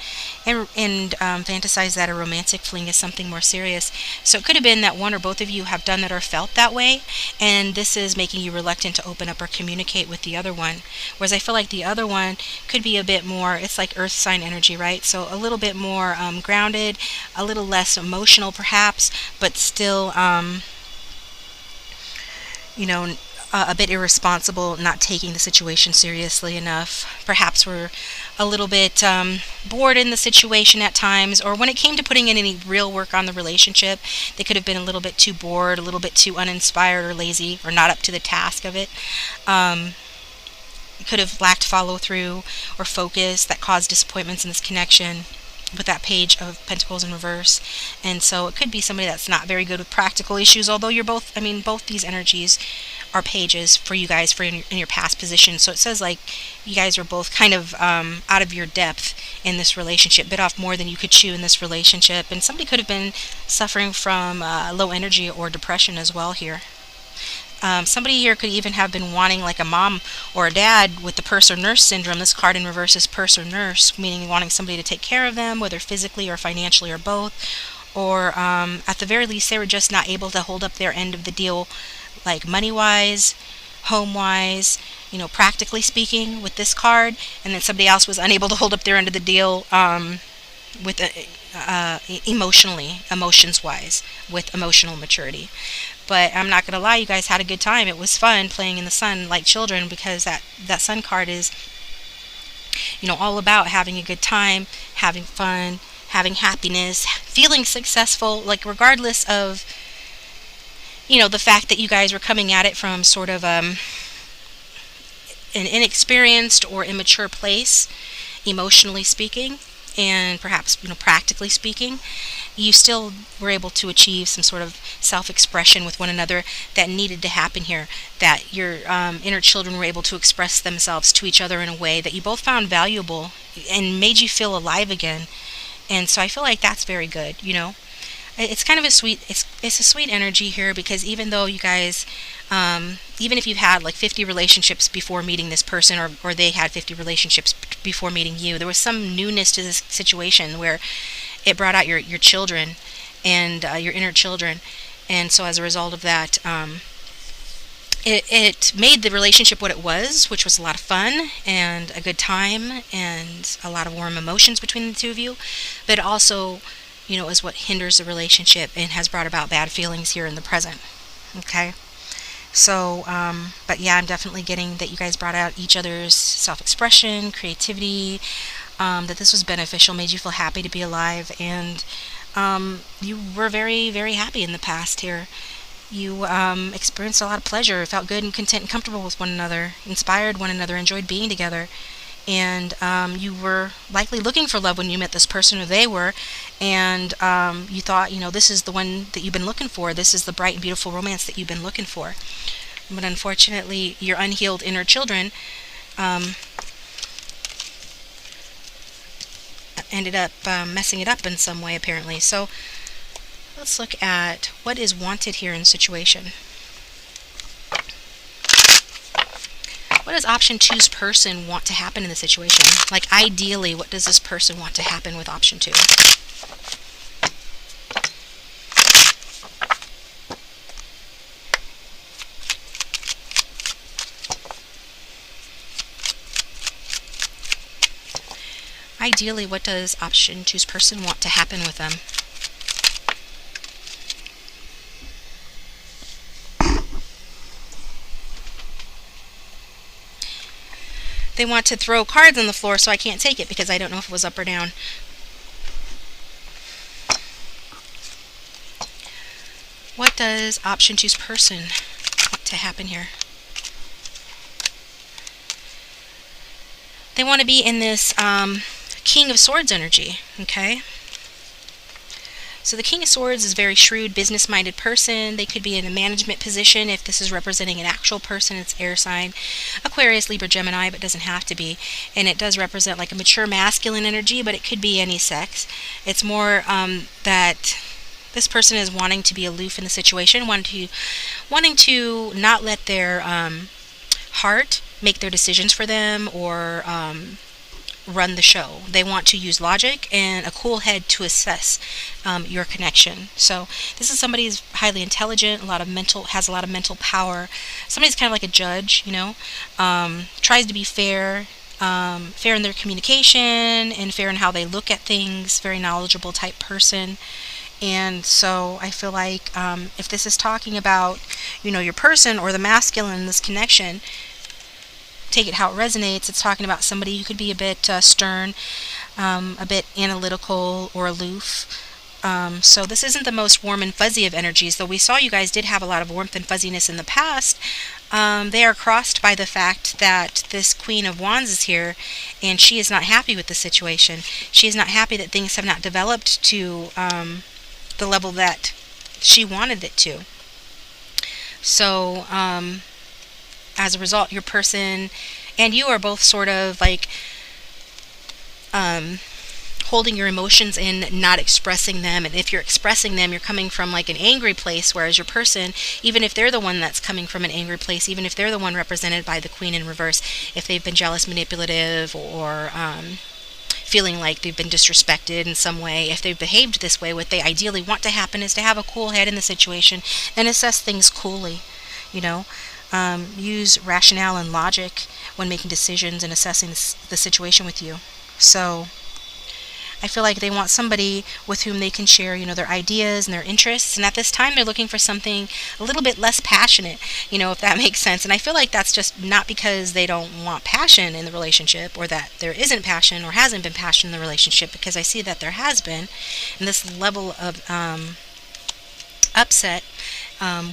and fantasize that a romantic fling is something more serious. So it could have been that one or both of you have done that or felt that way, and this is making you reluctant to open up or communicate with the other one. Whereas I feel like the other one could be a bit more, it's like earth sign energy, right? So a little bit more grounded, a little less emotional perhaps, but still a bit irresponsible, not taking the situation seriously enough. Perhaps we're a little bit bored in the situation at times, or when it came to putting in any real work on the relationship, they could have been a little bit too bored, a little bit too uninspired or lazy, or not up to the task of it. Could have lacked follow through or focus that caused disappointments in this connection with that page of pentacles in reverse. And so it could be somebody that's not very good with practical issues, although you're both these energies are pages for you guys in your past position. So it says like you guys are both kind of out of your depth in this relationship, bit off more than you could chew in this relationship. And somebody could have been suffering from low energy or depression as well here. Somebody here could even have been wanting like a mom or a dad with the purse or nurse syndrome. This card in reverse is purse or nurse, meaning wanting somebody to take care of them, whether physically or financially or both. Or at the very least, they were just not able to hold up their end of the deal, like money-wise, home-wise, practically speaking with this card. And then somebody else was unable to hold up their end of the deal with emotions wise, with emotional maturity. But I'm not gonna lie, you guys had a good time. It was fun playing in the sun like children, because that sun card is, all about having a good time, having fun, having happiness, feeling successful, like regardless of, the fact that you guys were coming at it from sort of an inexperienced or immature place, emotionally speaking, and perhaps, practically speaking. You still were able to achieve some sort of self-expression with one another that needed to happen here, that your inner children were able to express themselves to each other in a way that you both found valuable and made you feel alive again. And so I feel like that's very good. It's kind of it's a sweet energy here, because even though you guys, even if you've had like 50 relationships before meeting this person, or they had 50 relationships before meeting you, there was some newness to this situation where it brought out your children and your inner children. And so as a result of that, it made the relationship what it was, which was a lot of fun and a good time and a lot of warm emotions between the two of you. But also, is what hinders the relationship and has brought about bad feelings here in the present. Okay? So, but yeah, I'm definitely getting that you guys brought out each other's self-expression, creativity, that this was beneficial, made you feel happy to be alive, and you were very, very happy in the past here. You experienced a lot of pleasure, felt good and content and comfortable with one another, inspired one another, enjoyed being together. And you were likely looking for love when you met this person, or they were, and you thought, this is the one that you've been looking for. This is the bright and beautiful romance that you've been looking for. But unfortunately, your unhealed inner children ended up messing it up in some way, apparently. So let's look at what is wanted here in the situation. What does option two's person want to happen in the situation? Like, ideally, what does this person want to happen with option two? Ideally, what does option two's person want to happen with them? They want to throw cards on the floor, so I can't take it because I don't know if it was up or down. What does option two's person want to happen here? They want to be in this King of Swords energy, okay? So the King of Swords is a very shrewd, business-minded person. They could be in a management position if this is representing an actual person. It's air sign, Aquarius, Libra, Gemini, but doesn't have to be. And it does represent like a mature masculine energy, but it could be any sex. It's more that this person is wanting to be aloof in the situation, wanting to not let their heart make their decisions for them, or run the show. They want to use logic and a cool head to assess your connection. So this is somebody who's highly intelligent, has a lot of mental power. Somebody's kind of like a judge, tries to be fair, fair in their communication and fair in how they look at things. Very knowledgeable type person. And so I feel like if this is talking about, your person or the masculine in this connection, take it how it resonates. It's talking about somebody who could be a bit stern, a bit analytical or aloof. So this isn't the most warm and fuzzy of energies, though we saw you guys did have a lot of warmth and fuzziness in the past. They are crossed by the fact that this Queen of Wands is here, and she is not happy with the situation. She is not happy that things have not developed to the level that she wanted it to. So, as a result, your person and you are both sort of like holding your emotions in, not expressing them. And if you're expressing them, you're coming from like an angry place, whereas your person, even if they're the one that's coming from an angry place, even if they're the one represented by the Queen in reverse, if they've been jealous, manipulative, or feeling like they've been disrespected in some way, if they've behaved this way, what they ideally want to happen is to have a cool head in the situation and assess things coolly, use rationale and logic when making decisions and assessing the situation with you. So I feel like they want somebody with whom they can share, their ideas and their interests. And at this time, they're looking for something a little bit less passionate, if that makes sense. And I feel like that's just not because they don't want passion in the relationship, or that there isn't passion or hasn't been passion in the relationship, because I see that there has been. And this level of upset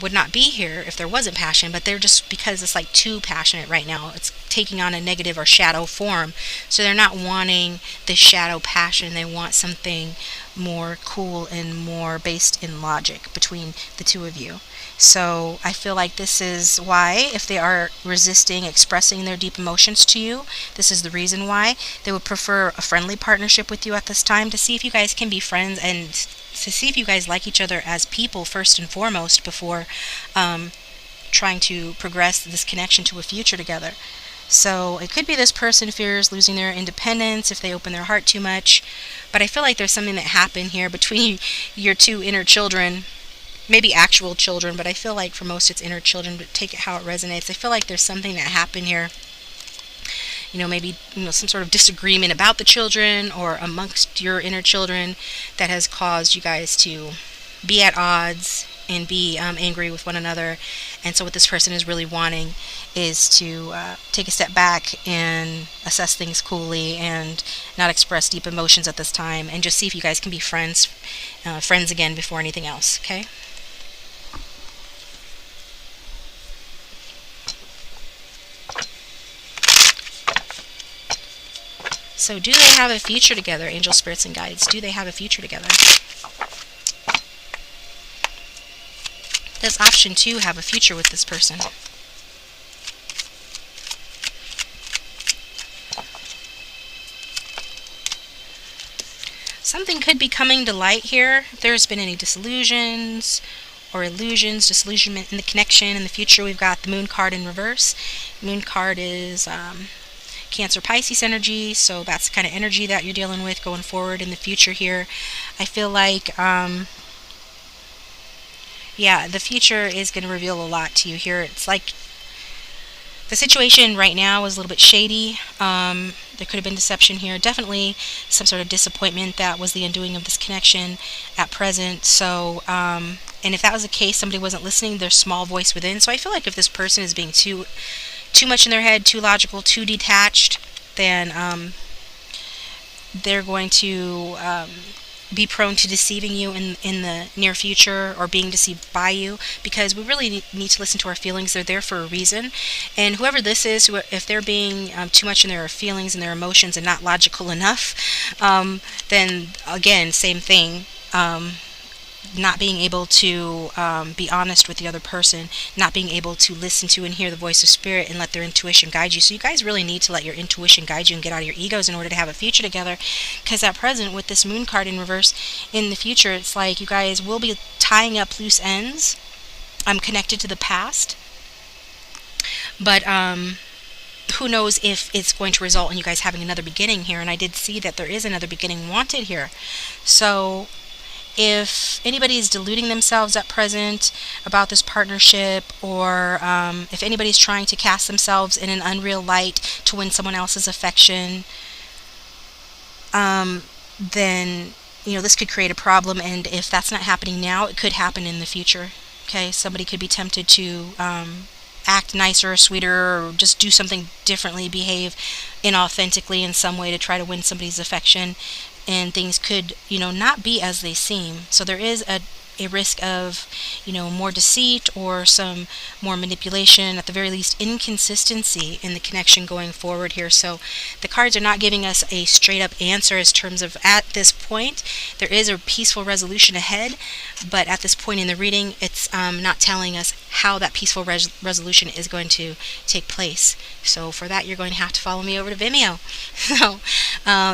would not be here if there wasn't passion, but they're just, because it's like too passionate right now, it's taking on a negative or shadow form. So they're not wanting the shadow passion. They want something more cool and more based in logic between the two of you. So I feel like this is why, if they are resisting expressing their deep emotions to you, this is the reason why they would prefer a friendly partnership with you at this time, to see if you guys can be friends and to see if you guys like each other as people first and foremost, before trying to progress this connection to a future together. So it could be this person fears losing their independence if they open their heart too much. But I feel like there's something that happened here between your two inner children, maybe actual children, but I feel like for most it's inner children, but take it how it resonates. I feel like there's something that happened here. Maybe some sort of disagreement about the children or amongst your inner children that has caused you guys to be at odds and be angry with one another. And so what this person is really wanting is to take a step back and assess things coolly and not express deep emotions at this time, and just see if you guys can be friends again before anything else. Okay. So do they have a future together, angel spirits and guides? Do they have a future together? Does option 2 have a future with this person? Something could be coming to light here. If there's been any disillusions or illusions, disillusionment in the connection in the future, we've got the Moon card in reverse. Moon card is Cancer Pisces energy, so that's the kind of energy that you're dealing with going forward in the future here. I feel like the future is going to reveal a lot to you here. It's like the situation right now is a little bit shady. There could have been deception here. Definitely some sort of disappointment that was the undoing of this connection at present. So, and if that was the case, somebody wasn't listening, their small voice within. So I feel like if this person is being too much in their head, too logical, too detached, then they're going to be prone to deceiving you in the near future, or being deceived by you, because we really need to listen to our feelings. They're there for a reason. And whoever this is, if they're being too much in their feelings and their emotions and not logical enough, then again, same thing. Not being able to be honest with the other person, not being able to listen to and hear the voice of spirit and let their intuition guide you. So you guys really need to let your intuition guide you and get out of your egos in order to have a future together, because at present, with this Moon card in reverse, in the future, it's like you guys will be tying up loose ends. I'm connected to the past, but who knows if it's going to result in you guys having another beginning here. And I did see that there is another beginning wanted here. So if anybody is deluding themselves at present about this partnership, or if anybody's trying to cast themselves in an unreal light to win someone else's affection, then this could create a problem. And if that's not happening now, it could happen in the future. Okay, somebody could be tempted to act nicer or sweeter, or just do something differently, behave inauthentically in some way to try to win somebody's affection. And things could, not be as they seem. So there is a risk of, more deceit or some more manipulation, at the very least inconsistency in the connection going forward here. So the cards are not giving us a straight up answer as terms of, at this point there is a peaceful resolution ahead, but at this point in the reading, it's not telling us how that peaceful resolution is going to take place. So for that, you're going to have to follow me over to Vimeo. So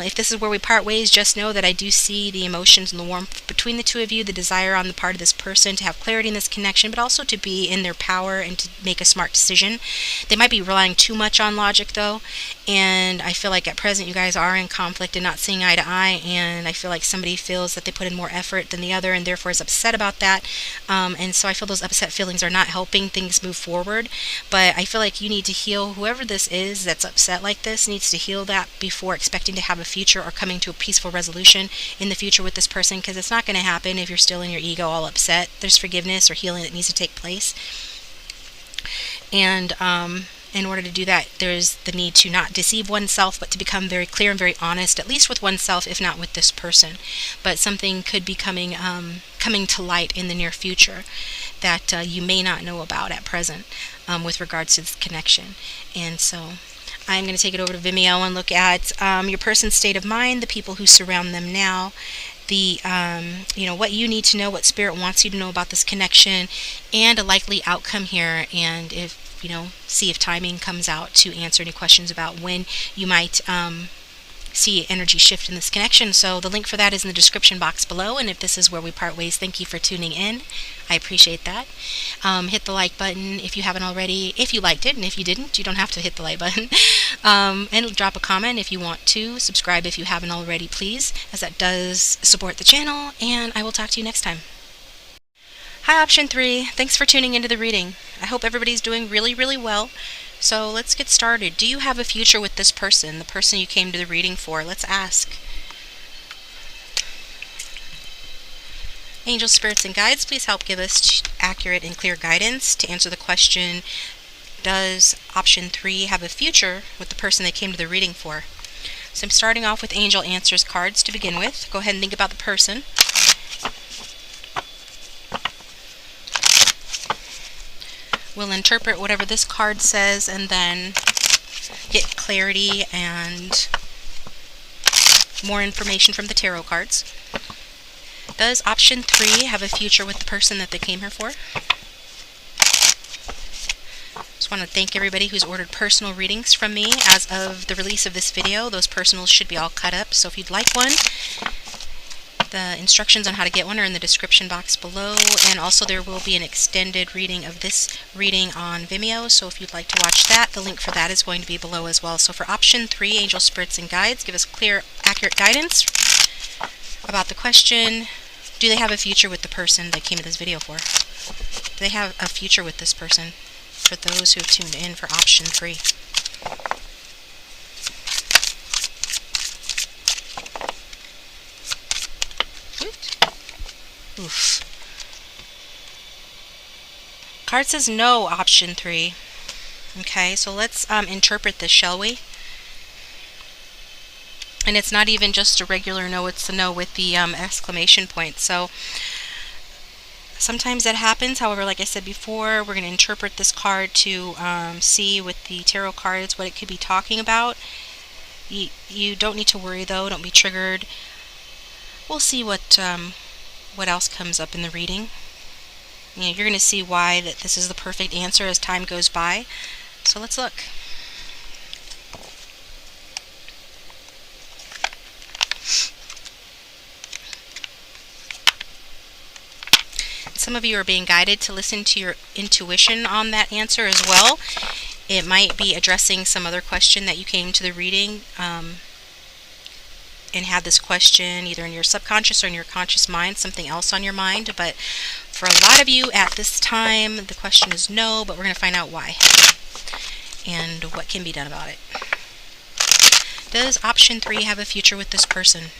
if this is where we part ways, just know that I do see the emotions and the warmth between the two of you, the desire on the part of this person to have clarity in this connection, but also to be in their power and to make a smart decision. They might be relying too much on logic though, and I feel like at present you guys are in conflict and not seeing eye to eye, and I feel like somebody feels that they put in more effort than the other and therefore is upset about that. And so I feel those upset feelings are not helping things move forward. But I feel like you need to heal whoever this is that's upset like this needs to heal that before expecting to have a future or coming to a peaceful resolution in the future with this person, because it's not going to happen if you're still in your ego all upset. There's forgiveness or healing that needs to take place. And in order to do that, there's the need to not deceive oneself, but to become very clear and very honest, at least with oneself, if not with this person. But something could be coming to light in the near future that you may not know about at present with regards to this connection. And so I'm going to take it over to Vimeo and look at your person's state of mind, the people who surround them now, the what you need to know, what spirit wants you to know about this connection, and a likely outcome here. And if see if timing comes out to answer any questions about when you might see energy shift in this connection. So the link for that is in the description box below. And if this is where we part ways, thank you for tuning in. I appreciate that. Hit the like button if you haven't already, if you liked it, and if you didn't, you don't have to hit the like button. And drop a comment if you want to. Subscribe if you haven't already, please, as that does support the channel. And I will talk to you next time. Hi, option 3. Thanks for tuning into the reading. I hope everybody's doing really, really well. So let's get started. Do you have a future with this person, the person you came to the reading for? Let's ask. Angels, spirits, and guides, please help give us accurate and clear guidance to answer the question, does option 3 have a future with the person they came to the reading for? So I'm starting off with Angel Answers cards to begin with. Go ahead and think about the person. We'll interpret whatever this card says and then get clarity and more information from the tarot cards. Does option 3 have a future with the person that they came here for? Just want to thank everybody who's ordered personal readings from me as of the release of this video. Those personals should be all cut up, so if you'd like one, the instructions on how to get one are in the description box below, and also there will be an extended reading of this reading on Vimeo, so if you'd like to watch that, the link for that is going to be below as well. So for option 3, Angel, Spirits, and Guides, give us clear, accurate guidance about the question, do they have a future with the person they came to this video for? Do they have a future with this person for those who have tuned in for option 3? Oof. Card says no, option 3. Okay, so let's interpret this, shall we? And it's not even just a regular no, it's a no with the exclamation point. So sometimes that happens. However, like I said before, we're going to interpret this card to see with the tarot cards what it could be talking about. You don't need to worry though, don't be triggered. We'll see what else comes up in the reading. You're going to see why that this is the perfect answer as time goes by. So let's look. Some of you are being guided to listen to your intuition on that answer as well. It might be addressing some other question that you came to the reading and had this question either in your subconscious or in your conscious mind, something else on your mind. But for a lot of you at this time, the question is no, but we're going to find out why and what can be done about it. Does option 3 have a future with this person?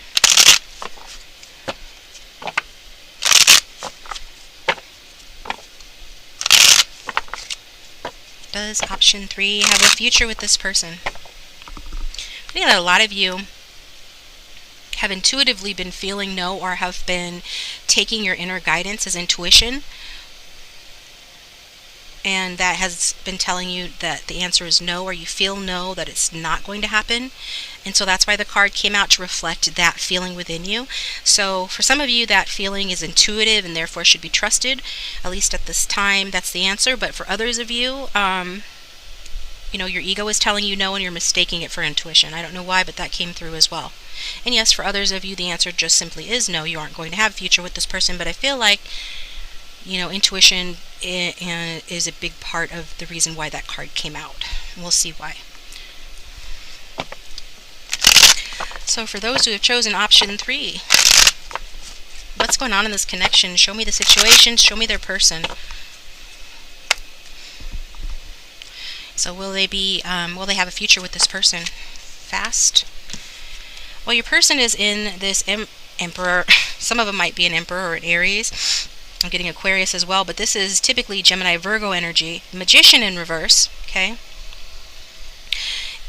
Does option 3 have a future with this person? I think that a lot of you have intuitively been feeling no, or have been taking your inner guidance as intuition, and that has been telling you that the answer is no, or you feel no, that it's not going to happen. And so that's why the card came out, to reflect that feeling within you. So for some of you, that feeling is intuitive and therefore should be trusted, at least at this time. That's the answer. But for others of you, your ego is telling you no and you're mistaking it for intuition. I don't know why, but that came through as well. And yes, for others of you, the answer just simply is no. You aren't going to have a future with this person. But I feel like intuition is a big part of the reason why that card came out. And we'll see why. So for those who have chosen option 3, what's going on in this connection? Show me the situation, show me their person. So will they have a future with this person? Fast. Well, your person is in this Emperor. Some of them might be an Emperor or an Aries. I'm getting Aquarius as well, but this is typically Gemini, Virgo energy. Magician in reverse, okay?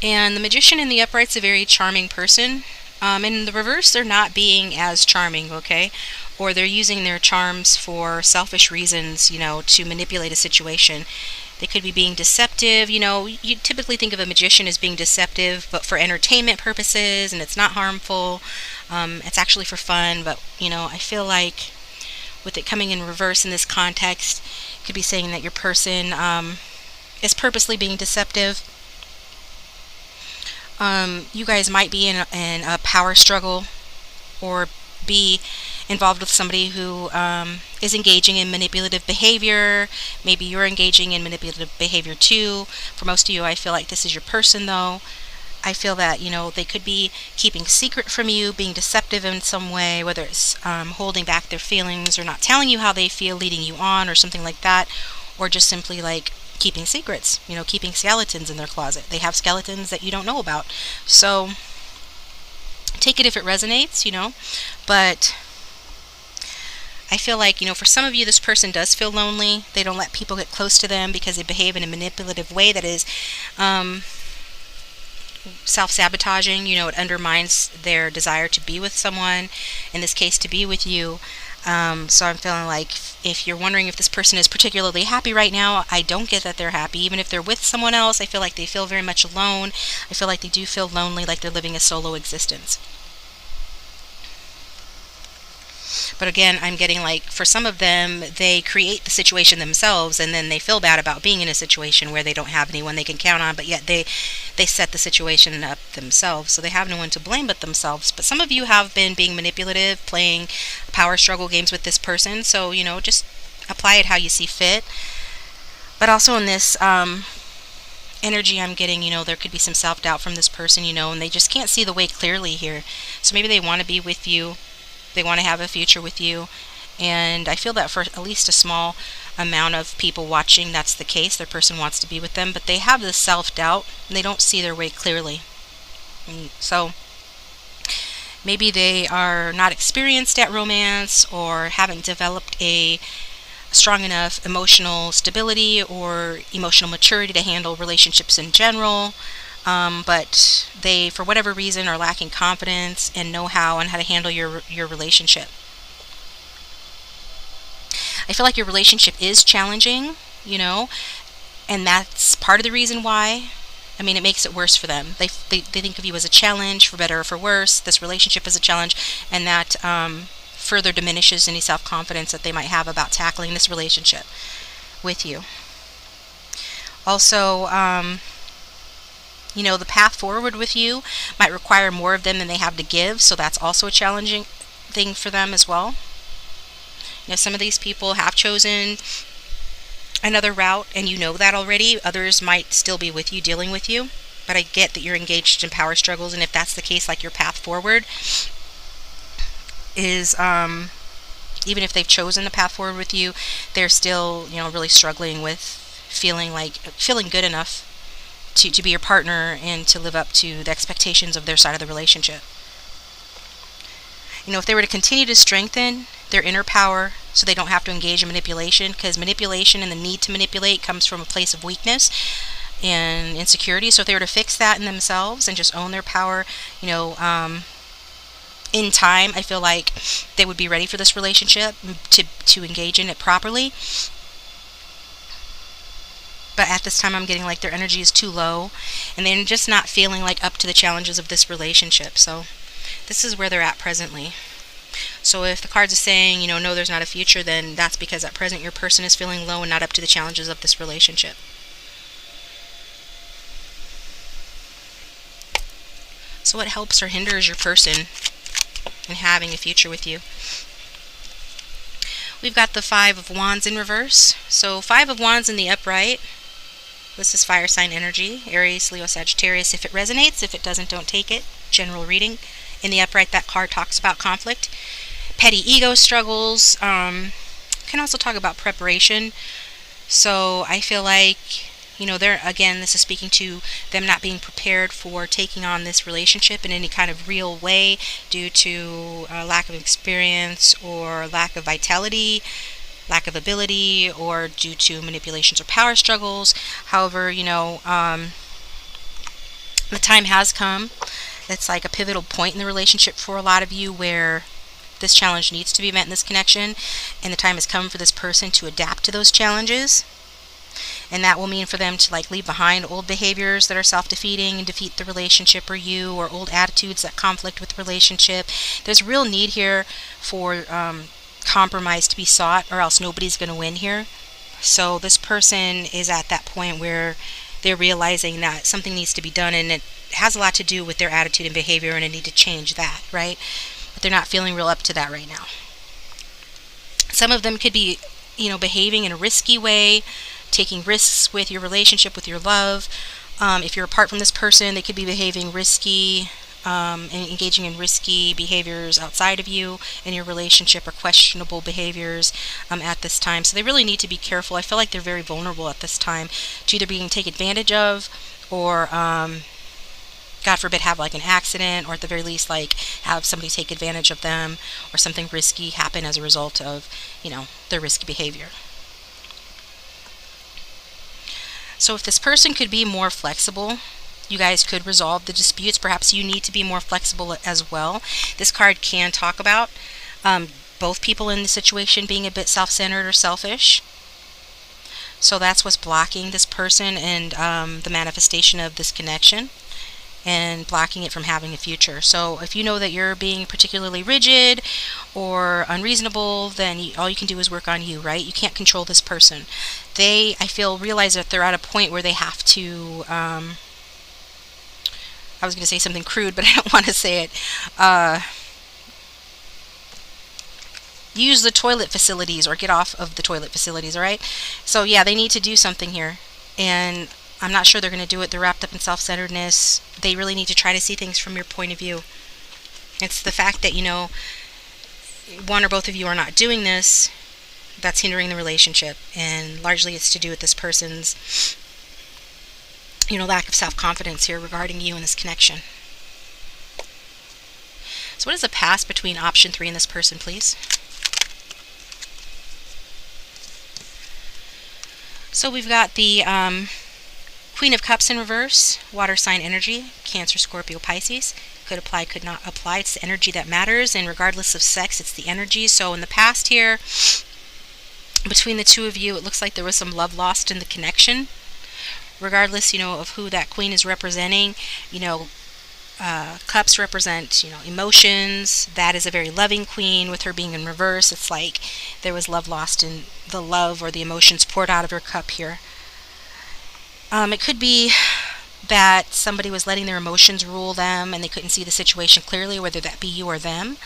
And the Magician in the upright's a very charming person. In the reverse, they're not being as charming, okay? Or they're using their charms for selfish reasons, to manipulate a situation. They could be being deceptive. You typically think of a magician as being deceptive, but for entertainment purposes, and it's not harmful. It's actually for fun, but, I feel like with it coming in reverse in this context, it could be saying that your person is purposely being deceptive. You guys might be in a power struggle, or be involved with somebody who is engaging in manipulative behavior. Maybe you're engaging in manipulative behavior too. For most of you, I feel like this is your person, though. I feel that, they could be keeping secret from you, being deceptive in some way, whether it's holding back their feelings or not telling you how they feel, leading you on or something like that, or just simply like keeping secrets, keeping skeletons in their closet. They have skeletons that you don't know about. So take it if it resonates, but I feel like, for some of you, this person does feel lonely. They don't let people get close to them because they behave in a manipulative way that is self-sabotaging. It undermines their desire to be with someone, in this case to be with you. So I'm feeling like if you're wondering if this person is particularly happy right now, I don't get that they're happy. Even if they're with someone else, I feel like they feel very much alone. I feel like they do feel lonely, like they're living a solo existence. But again, I'm getting like, for some of them, they create the situation themselves, and then they feel bad about being in a situation where they don't have anyone they can count on, but yet they set the situation up themselves, so they have no one to blame but themselves. But some of you have been being manipulative, playing power struggle games with this person, so, just apply it how you see fit. But also in this energy I'm getting, there could be some self-doubt from this person, and they just can't see the way clearly here. So maybe they want to be with you. They want to have a future with you, and I feel that for at least a small amount of people watching, that's the case. Their person wants to be with them, but they have this self-doubt, and they don't see their way clearly. So maybe they are not experienced at romance, or haven't developed a strong enough emotional stability or emotional maturity to handle relationships in general. But they, for whatever reason, are lacking confidence and know-how on how to handle your relationship. I feel like your relationship is challenging, and that's part of the reason why. I mean, it makes it worse for them. They think of you as a challenge, for better or for worse. This relationship is a challenge, and that further diminishes any self-confidence that they might have about tackling this relationship with you. Also, the path forward with you might require more of them than they have to give, so that's also a challenging thing for them as well. Some of these people have chosen another route, and you know that already. Others might still be with you, dealing with you, but I get that you're engaged in power struggles, and if that's the case, like, your path forward is, even if they've chosen the path forward with you, they're still, really struggling with feeling good enough to be your partner and to live up to the expectations of their side of the relationship. If they were to continue to strengthen their inner power so they don't have to engage in manipulation, because manipulation and the need to manipulate comes from a place of weakness and insecurity. So if they were to fix that in themselves and just own their power, in time, I feel like they would be ready for this relationship to engage in it properly. But at this time, I'm getting like their energy is too low, and they're just not feeling like up to the challenges of this relationship. So this is where they're at presently. So if the cards are saying, no, there's not a future, then that's because at present your person is feeling low and not up to the challenges of this relationship. So what helps or hinders your person in having a future with you? We've got the Five of Wands in reverse. So Five of Wands in the upright. This is fire sign energy, Aries, Leo, Sagittarius. If it resonates, if it doesn't, don't take it. General reading. In the upright, that card talks about conflict, petty ego struggles. Can also talk about preparation. So I feel like, they're, again, this is speaking to them not being prepared for taking on this relationship in any kind of real way due to lack of experience or lack of vitality, lack of ability, or due to manipulations or power struggles. However, the time has come. It's like a pivotal point in the relationship for a lot of you where this challenge needs to be met in this connection, and the time has come for this person to adapt to those challenges. And that will mean for them to leave behind old behaviors that are self-defeating and defeat the relationship or you, or old attitudes that conflict with the relationship. There's real need here for compromise to be sought, or else nobody's going to win here. So this person is at that point where they're realizing that something needs to be done, and it has a lot to do with their attitude and behavior, and a need to change that, right? But they're not feeling real up to that right now. Some of them could be, behaving in a risky way, taking risks with your relationship, with your love. If you're apart from this person, they could be behaving risky, and engaging in risky behaviors outside of you in your relationship, or questionable behaviors at this time. So they really need to be careful. I feel like they're very vulnerable at this time to either being taken advantage of, or God forbid, have an accident, or at the very least have somebody take advantage of them, or something risky happen as a result of their risky behavior. So if this person could be more flexible, you guys could resolve the disputes. Perhaps you need to be more flexible as well. This card can talk about both people in the situation being a bit self-centered or selfish. So that's what's blocking this person and the manifestation of this connection, and blocking it from having a future. So if you know that you're being particularly rigid or unreasonable, then all you can do is work on you, right? You can't control this person. They, I feel, realize that they're at a point where they have to, I was going to say something crude, but I don't want to say it, use the toilet facilities, or get off of the toilet facilities, all right? So yeah, they need to do something here, and I'm not sure they're going to do it. They're wrapped up in self-centeredness. They really need to try to see things from your point of view. It's the fact that, one or both of you are not doing this that's hindering the relationship, and largely it's to do with this person's, lack of self-confidence here regarding you and this connection. So what is the past between option 3 and this person, please? So we've got the Queen of Cups in reverse, water sign energy, Cancer, Scorpio, Pisces. Could apply, could not apply. It's the energy that matters, and regardless of sex, it's the energy. So in the past here, between the two of you, it looks like there was some love lost in the connection. Regardless, of who that queen is representing, cups represent, emotions. That is a very loving queen. With her being in reverse, it's like there was love lost in the love or the emotions poured out of her cup here. It could be that somebody was letting their emotions rule them, and they couldn't see the situation clearly, whether that be you or them.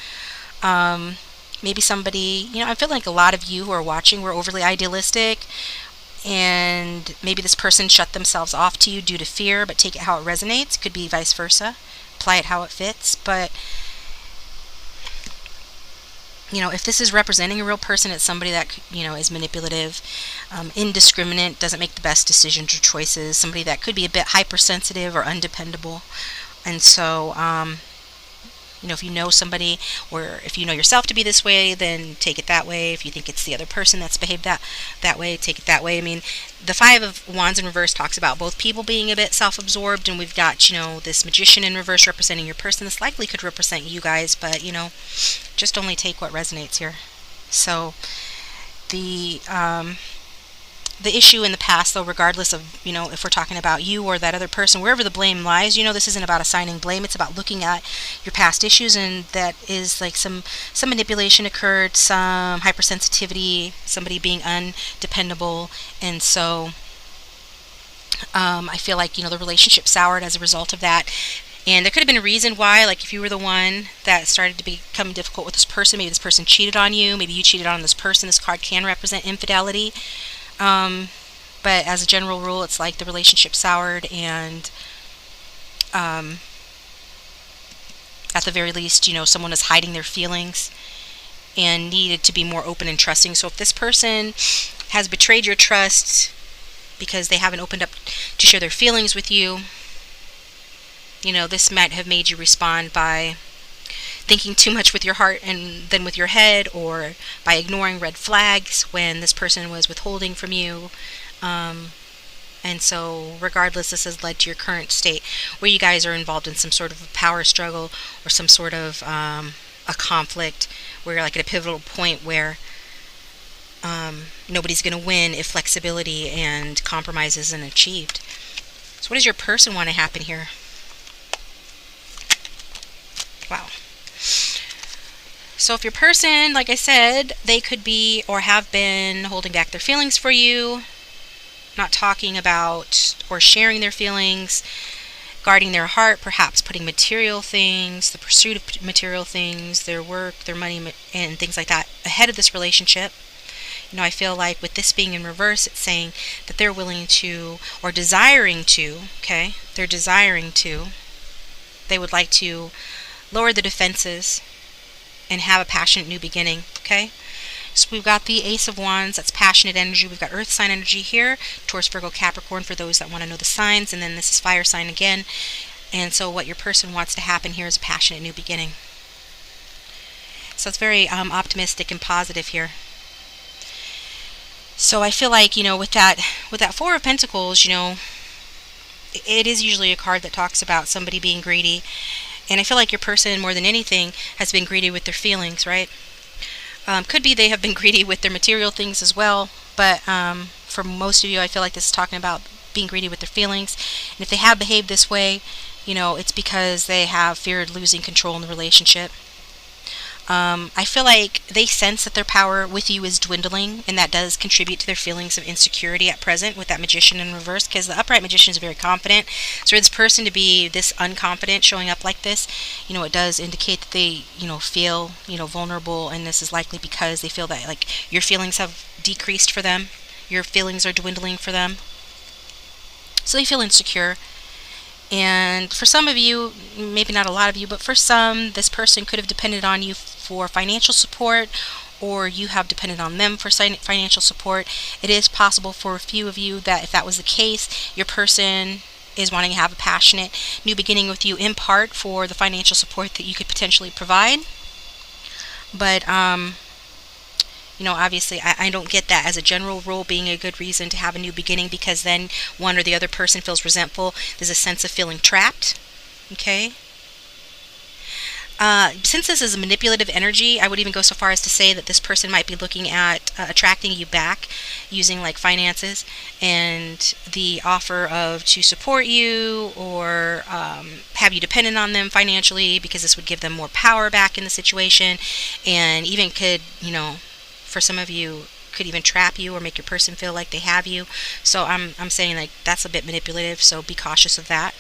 Maybe somebody, I feel like a lot of you who are watching were overly idealistic, and maybe this person shut themselves off to you due to fear, but take it how it resonates. Could be vice versa. Apply it how it fits. But if this is representing a real person, it's somebody that, is manipulative, indiscriminate, doesn't make the best decisions or choices, somebody that could be a bit hypersensitive or undependable. And so, if you know somebody, or if you know yourself to be this way, then take it that way. If you think it's the other person that's behaved that way, take it that way. I mean, the Five of Wands in reverse talks about both people being a bit self-absorbed, and we've got, this Magician in reverse representing your person. This likely could represent you guys, but, just only take what resonates here. So, the issue in the past, though, regardless of, if we're talking about you or that other person, wherever the blame lies, this isn't about assigning blame. It's about looking at your past issues, and that is like some manipulation occurred, some hypersensitivity, somebody being undependable, and so I feel like, the relationship soured as a result of that. And there could have been a reason why, like if you were the one that started to become difficult with this person, maybe this person cheated on you, maybe you cheated on this person. This card can represent infidelity. Um, but as a general rule, it's like the relationship soured, and um, at the very least, someone is hiding their feelings and needed to be more open and trusting. So if this person has betrayed your trust because they haven't opened up to share their feelings with you, this might have made you respond by thinking too much with your heart and then with your head, or by ignoring red flags when this person was withholding from you. And so regardless, this has led to your current state where you guys are involved in some sort of a power struggle, or some sort of a conflict where you're like at a pivotal point where nobody's going to win if flexibility and compromise isn't achieved. So what does your person want to happen here? Wow. So if your person, like I said, they could be or have been holding back their feelings for you, not talking about or sharing their feelings, guarding their heart, perhaps putting material things, the pursuit of material things, their work, their money, and things like that ahead of this relationship. I feel like with this being in reverse, it's saying that they're willing to, or desiring to, okay? They're desiring to, they would like to lower the defenses and have a passionate new beginning, okay? So we've got the Ace of Wands, that's passionate energy. We've got Earth sign energy here, Taurus, Virgo, Capricorn for those that want to know the signs, and then this is fire sign again. And so what your person wants to happen here is a passionate new beginning. So it's very optimistic and positive here. So I feel like, with that Four of Pentacles, it is usually a card that talks about somebody being greedy. And I feel like your person, more than anything, has been greedy with their feelings, right? Could be they have been greedy with their material things as well, but for most of you, I feel like this is talking about being greedy with their feelings. And if they have behaved this way, it's because they have feared losing control in the relationship. I feel like they sense that their power with you is dwindling, and that does contribute to their feelings of insecurity at present with that Magician in reverse, because the upright Magician is very confident. So for this person to be this unconfident, showing up like this, it does indicate that they, feel, vulnerable, and this is likely because they feel that, like, your feelings have decreased for them. Your feelings are dwindling for them. So they feel insecure. And for some of you, maybe not a lot of you, but for some, this person could have depended on you for financial support, or you have depended on them for financial support. It is possible for a few of you that if that was the case, your person is wanting to have a passionate new beginning with you, in part for the financial support that you could potentially provide. But obviously I don't get that as a general rule being a good reason to have a new beginning, because then one or the other person feels resentful. There's a sense of feeling trapped, okay? Since this is a manipulative energy, I would even go so far as to say that this person might be looking at attracting you back using like finances and the offer of to support you, or have you dependent on them financially, because this would give them more power back in the situation, and even could, for some of you, could even trap you or make your person feel like they have you. So I'm saying like that's a bit manipulative, so be cautious of that.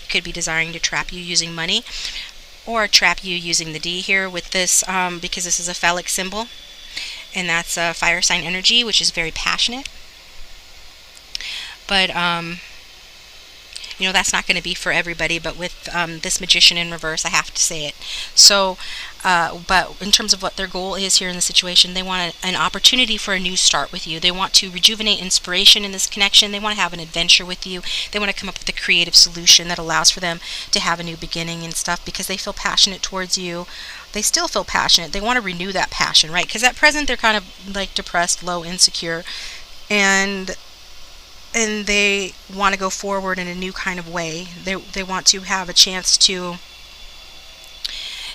Could be desiring to trap you using money, or trap you using the D here with this, because this is a phallic symbol, and that's a fire sign energy, which is very passionate. But that's not going to be for everybody, but with this Magician in reverse, I have to say it. So but in terms of what their goal is here in the situation, they want an opportunity for a new start with you. They want to rejuvenate inspiration in this connection. They want to have an adventure with you. They want to come up with a creative solution that allows for them to have a new beginning and stuff, because they feel passionate towards you. They still feel passionate. They want to renew that passion, right? Because at present they're kind of like depressed, low, insecure, and they want to go forward in a new kind of way. They want to have a chance to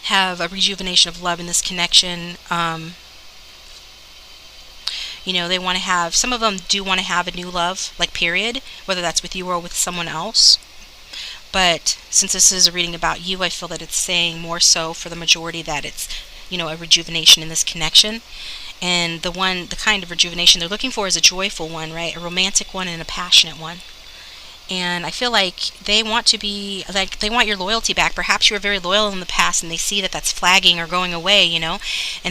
have a rejuvenation of love in this connection. They want to have, some of them do want to have a new love, like period, whether that's with you or with someone else. But since this is a reading about you, I feel that it's saying more so for the majority that it's, a rejuvenation in this connection. And the kind of rejuvenation they're looking for is a joyful one, right? A romantic one and a passionate one. And I feel like they want to be, like, they want your loyalty back. Perhaps you were very loyal in the past and they see that that's flagging or going away, and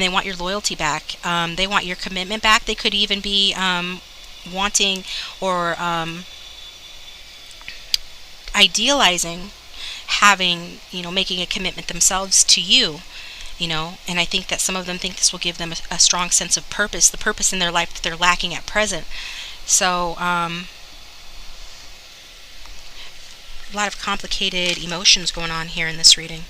they want your loyalty back. They want your commitment back. They could even be wanting or idealizing having, making a commitment themselves to you. And I think that some of them think this will give them a strong sense of purpose, the purpose in their life that they're lacking at present. So, a lot of complicated emotions going on here in this reading.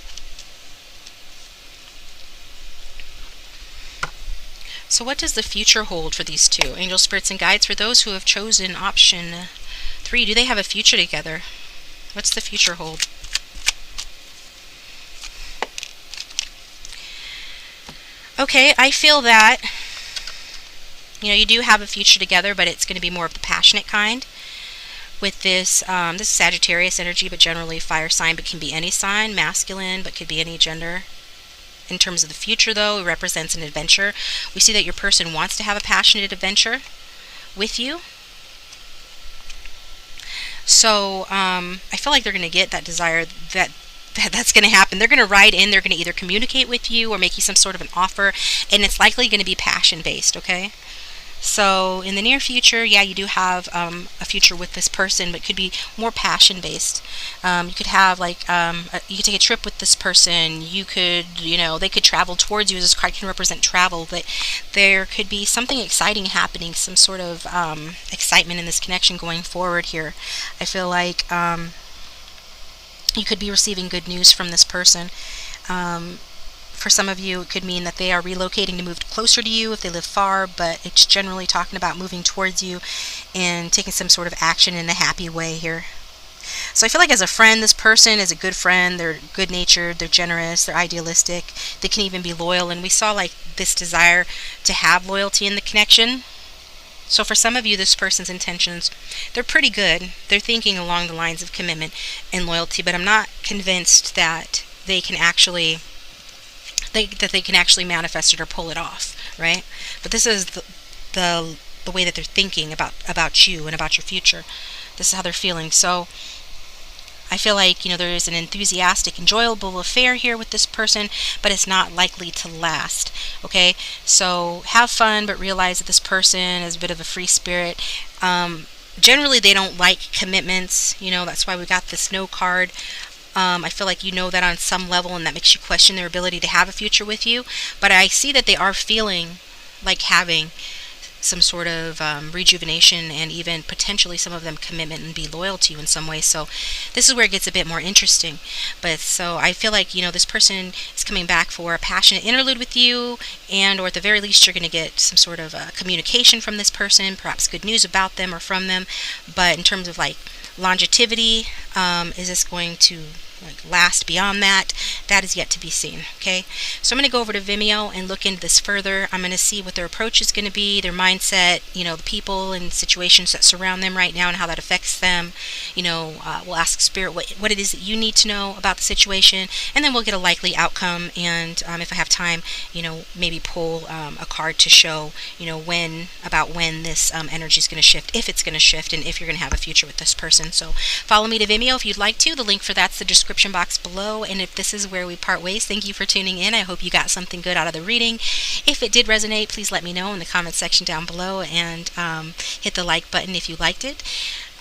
So what does the future hold for these two? Angel, spirits, and guides, for those who have chosen option 3, do they have a future together? What's the future hold? Okay, I feel that, you do have a future together, but it's going to be more of the passionate kind. With this is Sagittarius energy, but generally fire sign, but can be any sign, masculine, but could be any gender. In terms of the future, though, it represents an adventure. We see that your person wants to have a passionate adventure with you. So I feel like they're going to get that desire, that's going to happen. They're going to ride in. They're going to either communicate with you or make you some sort of an offer, and it's likely going to be passion based. Okay. So in the near future, yeah, you do have a future with this person, but it could be more passion based. You could have you could take a trip with this person. You could, they could travel towards you. This card can represent travel, but there could be something exciting happening, some sort of excitement in this connection going forward here. I feel like you could be receiving good news from this person. For some of you, it could mean that they are relocating to move closer to you if they live far, but it's generally talking about moving towards you and taking some sort of action in a happy way here. So I feel like as a friend, this person is a good friend. They're good-natured, they're generous, they're idealistic. They can even be loyal, and we saw like this desire to have loyalty in the connection. So for some of you, this person's intentions, they're pretty good. They're thinking along the lines of commitment and loyalty, but I'm not convinced that they can actually manifest it or pull it off, right? But this is the way that they're thinking about you and about your future. This is how they're feeling. So I feel like, there is an enthusiastic, enjoyable affair here with this person, but it's not likely to last. Okay, so have fun, but realize that this person is a bit of a free spirit. Generally, they don't like commitments. That's why we got this no card. I feel like that on some level, and that makes you question their ability to have a future with you. But I see that they are feeling like having some sort of rejuvenation, and even potentially some of them commitment and be loyal to you in some way. So this is where it gets a bit more interesting. But so I feel like this person is coming back for a passionate interlude with you, and or at the very least you're going to get some sort of communication from this person, perhaps good news about them or from them. But in terms of like longevity, is this going to last beyond that? That is yet to be seen. Okay, so I'm going to go over to Vimeo and look into this further. I'm going to see what their approach is going to be, their mindset, the people and situations that surround them right now and how that affects them. We'll ask Spirit what it is that you need to know about the situation, and then we'll get a likely outcome. And if I have time, maybe pull a card to show when this energy is going to shift, if it's going to shift, and if you're going to have a future with this person. So follow me to Vimeo if you'd like to. The link for that's the description box below. And if this is where we part ways, thank you for tuning in. I hope you got something good out of the reading. If it did resonate, please let me know in the comment section down below, and hit the like button if you liked it.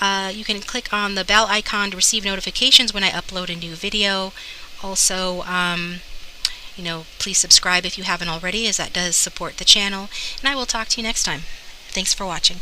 You can click on the bell icon to receive notifications when I upload a new video. Also, please subscribe if you haven't already, as that does support the channel. And I will talk to you next time. Thanks for watching.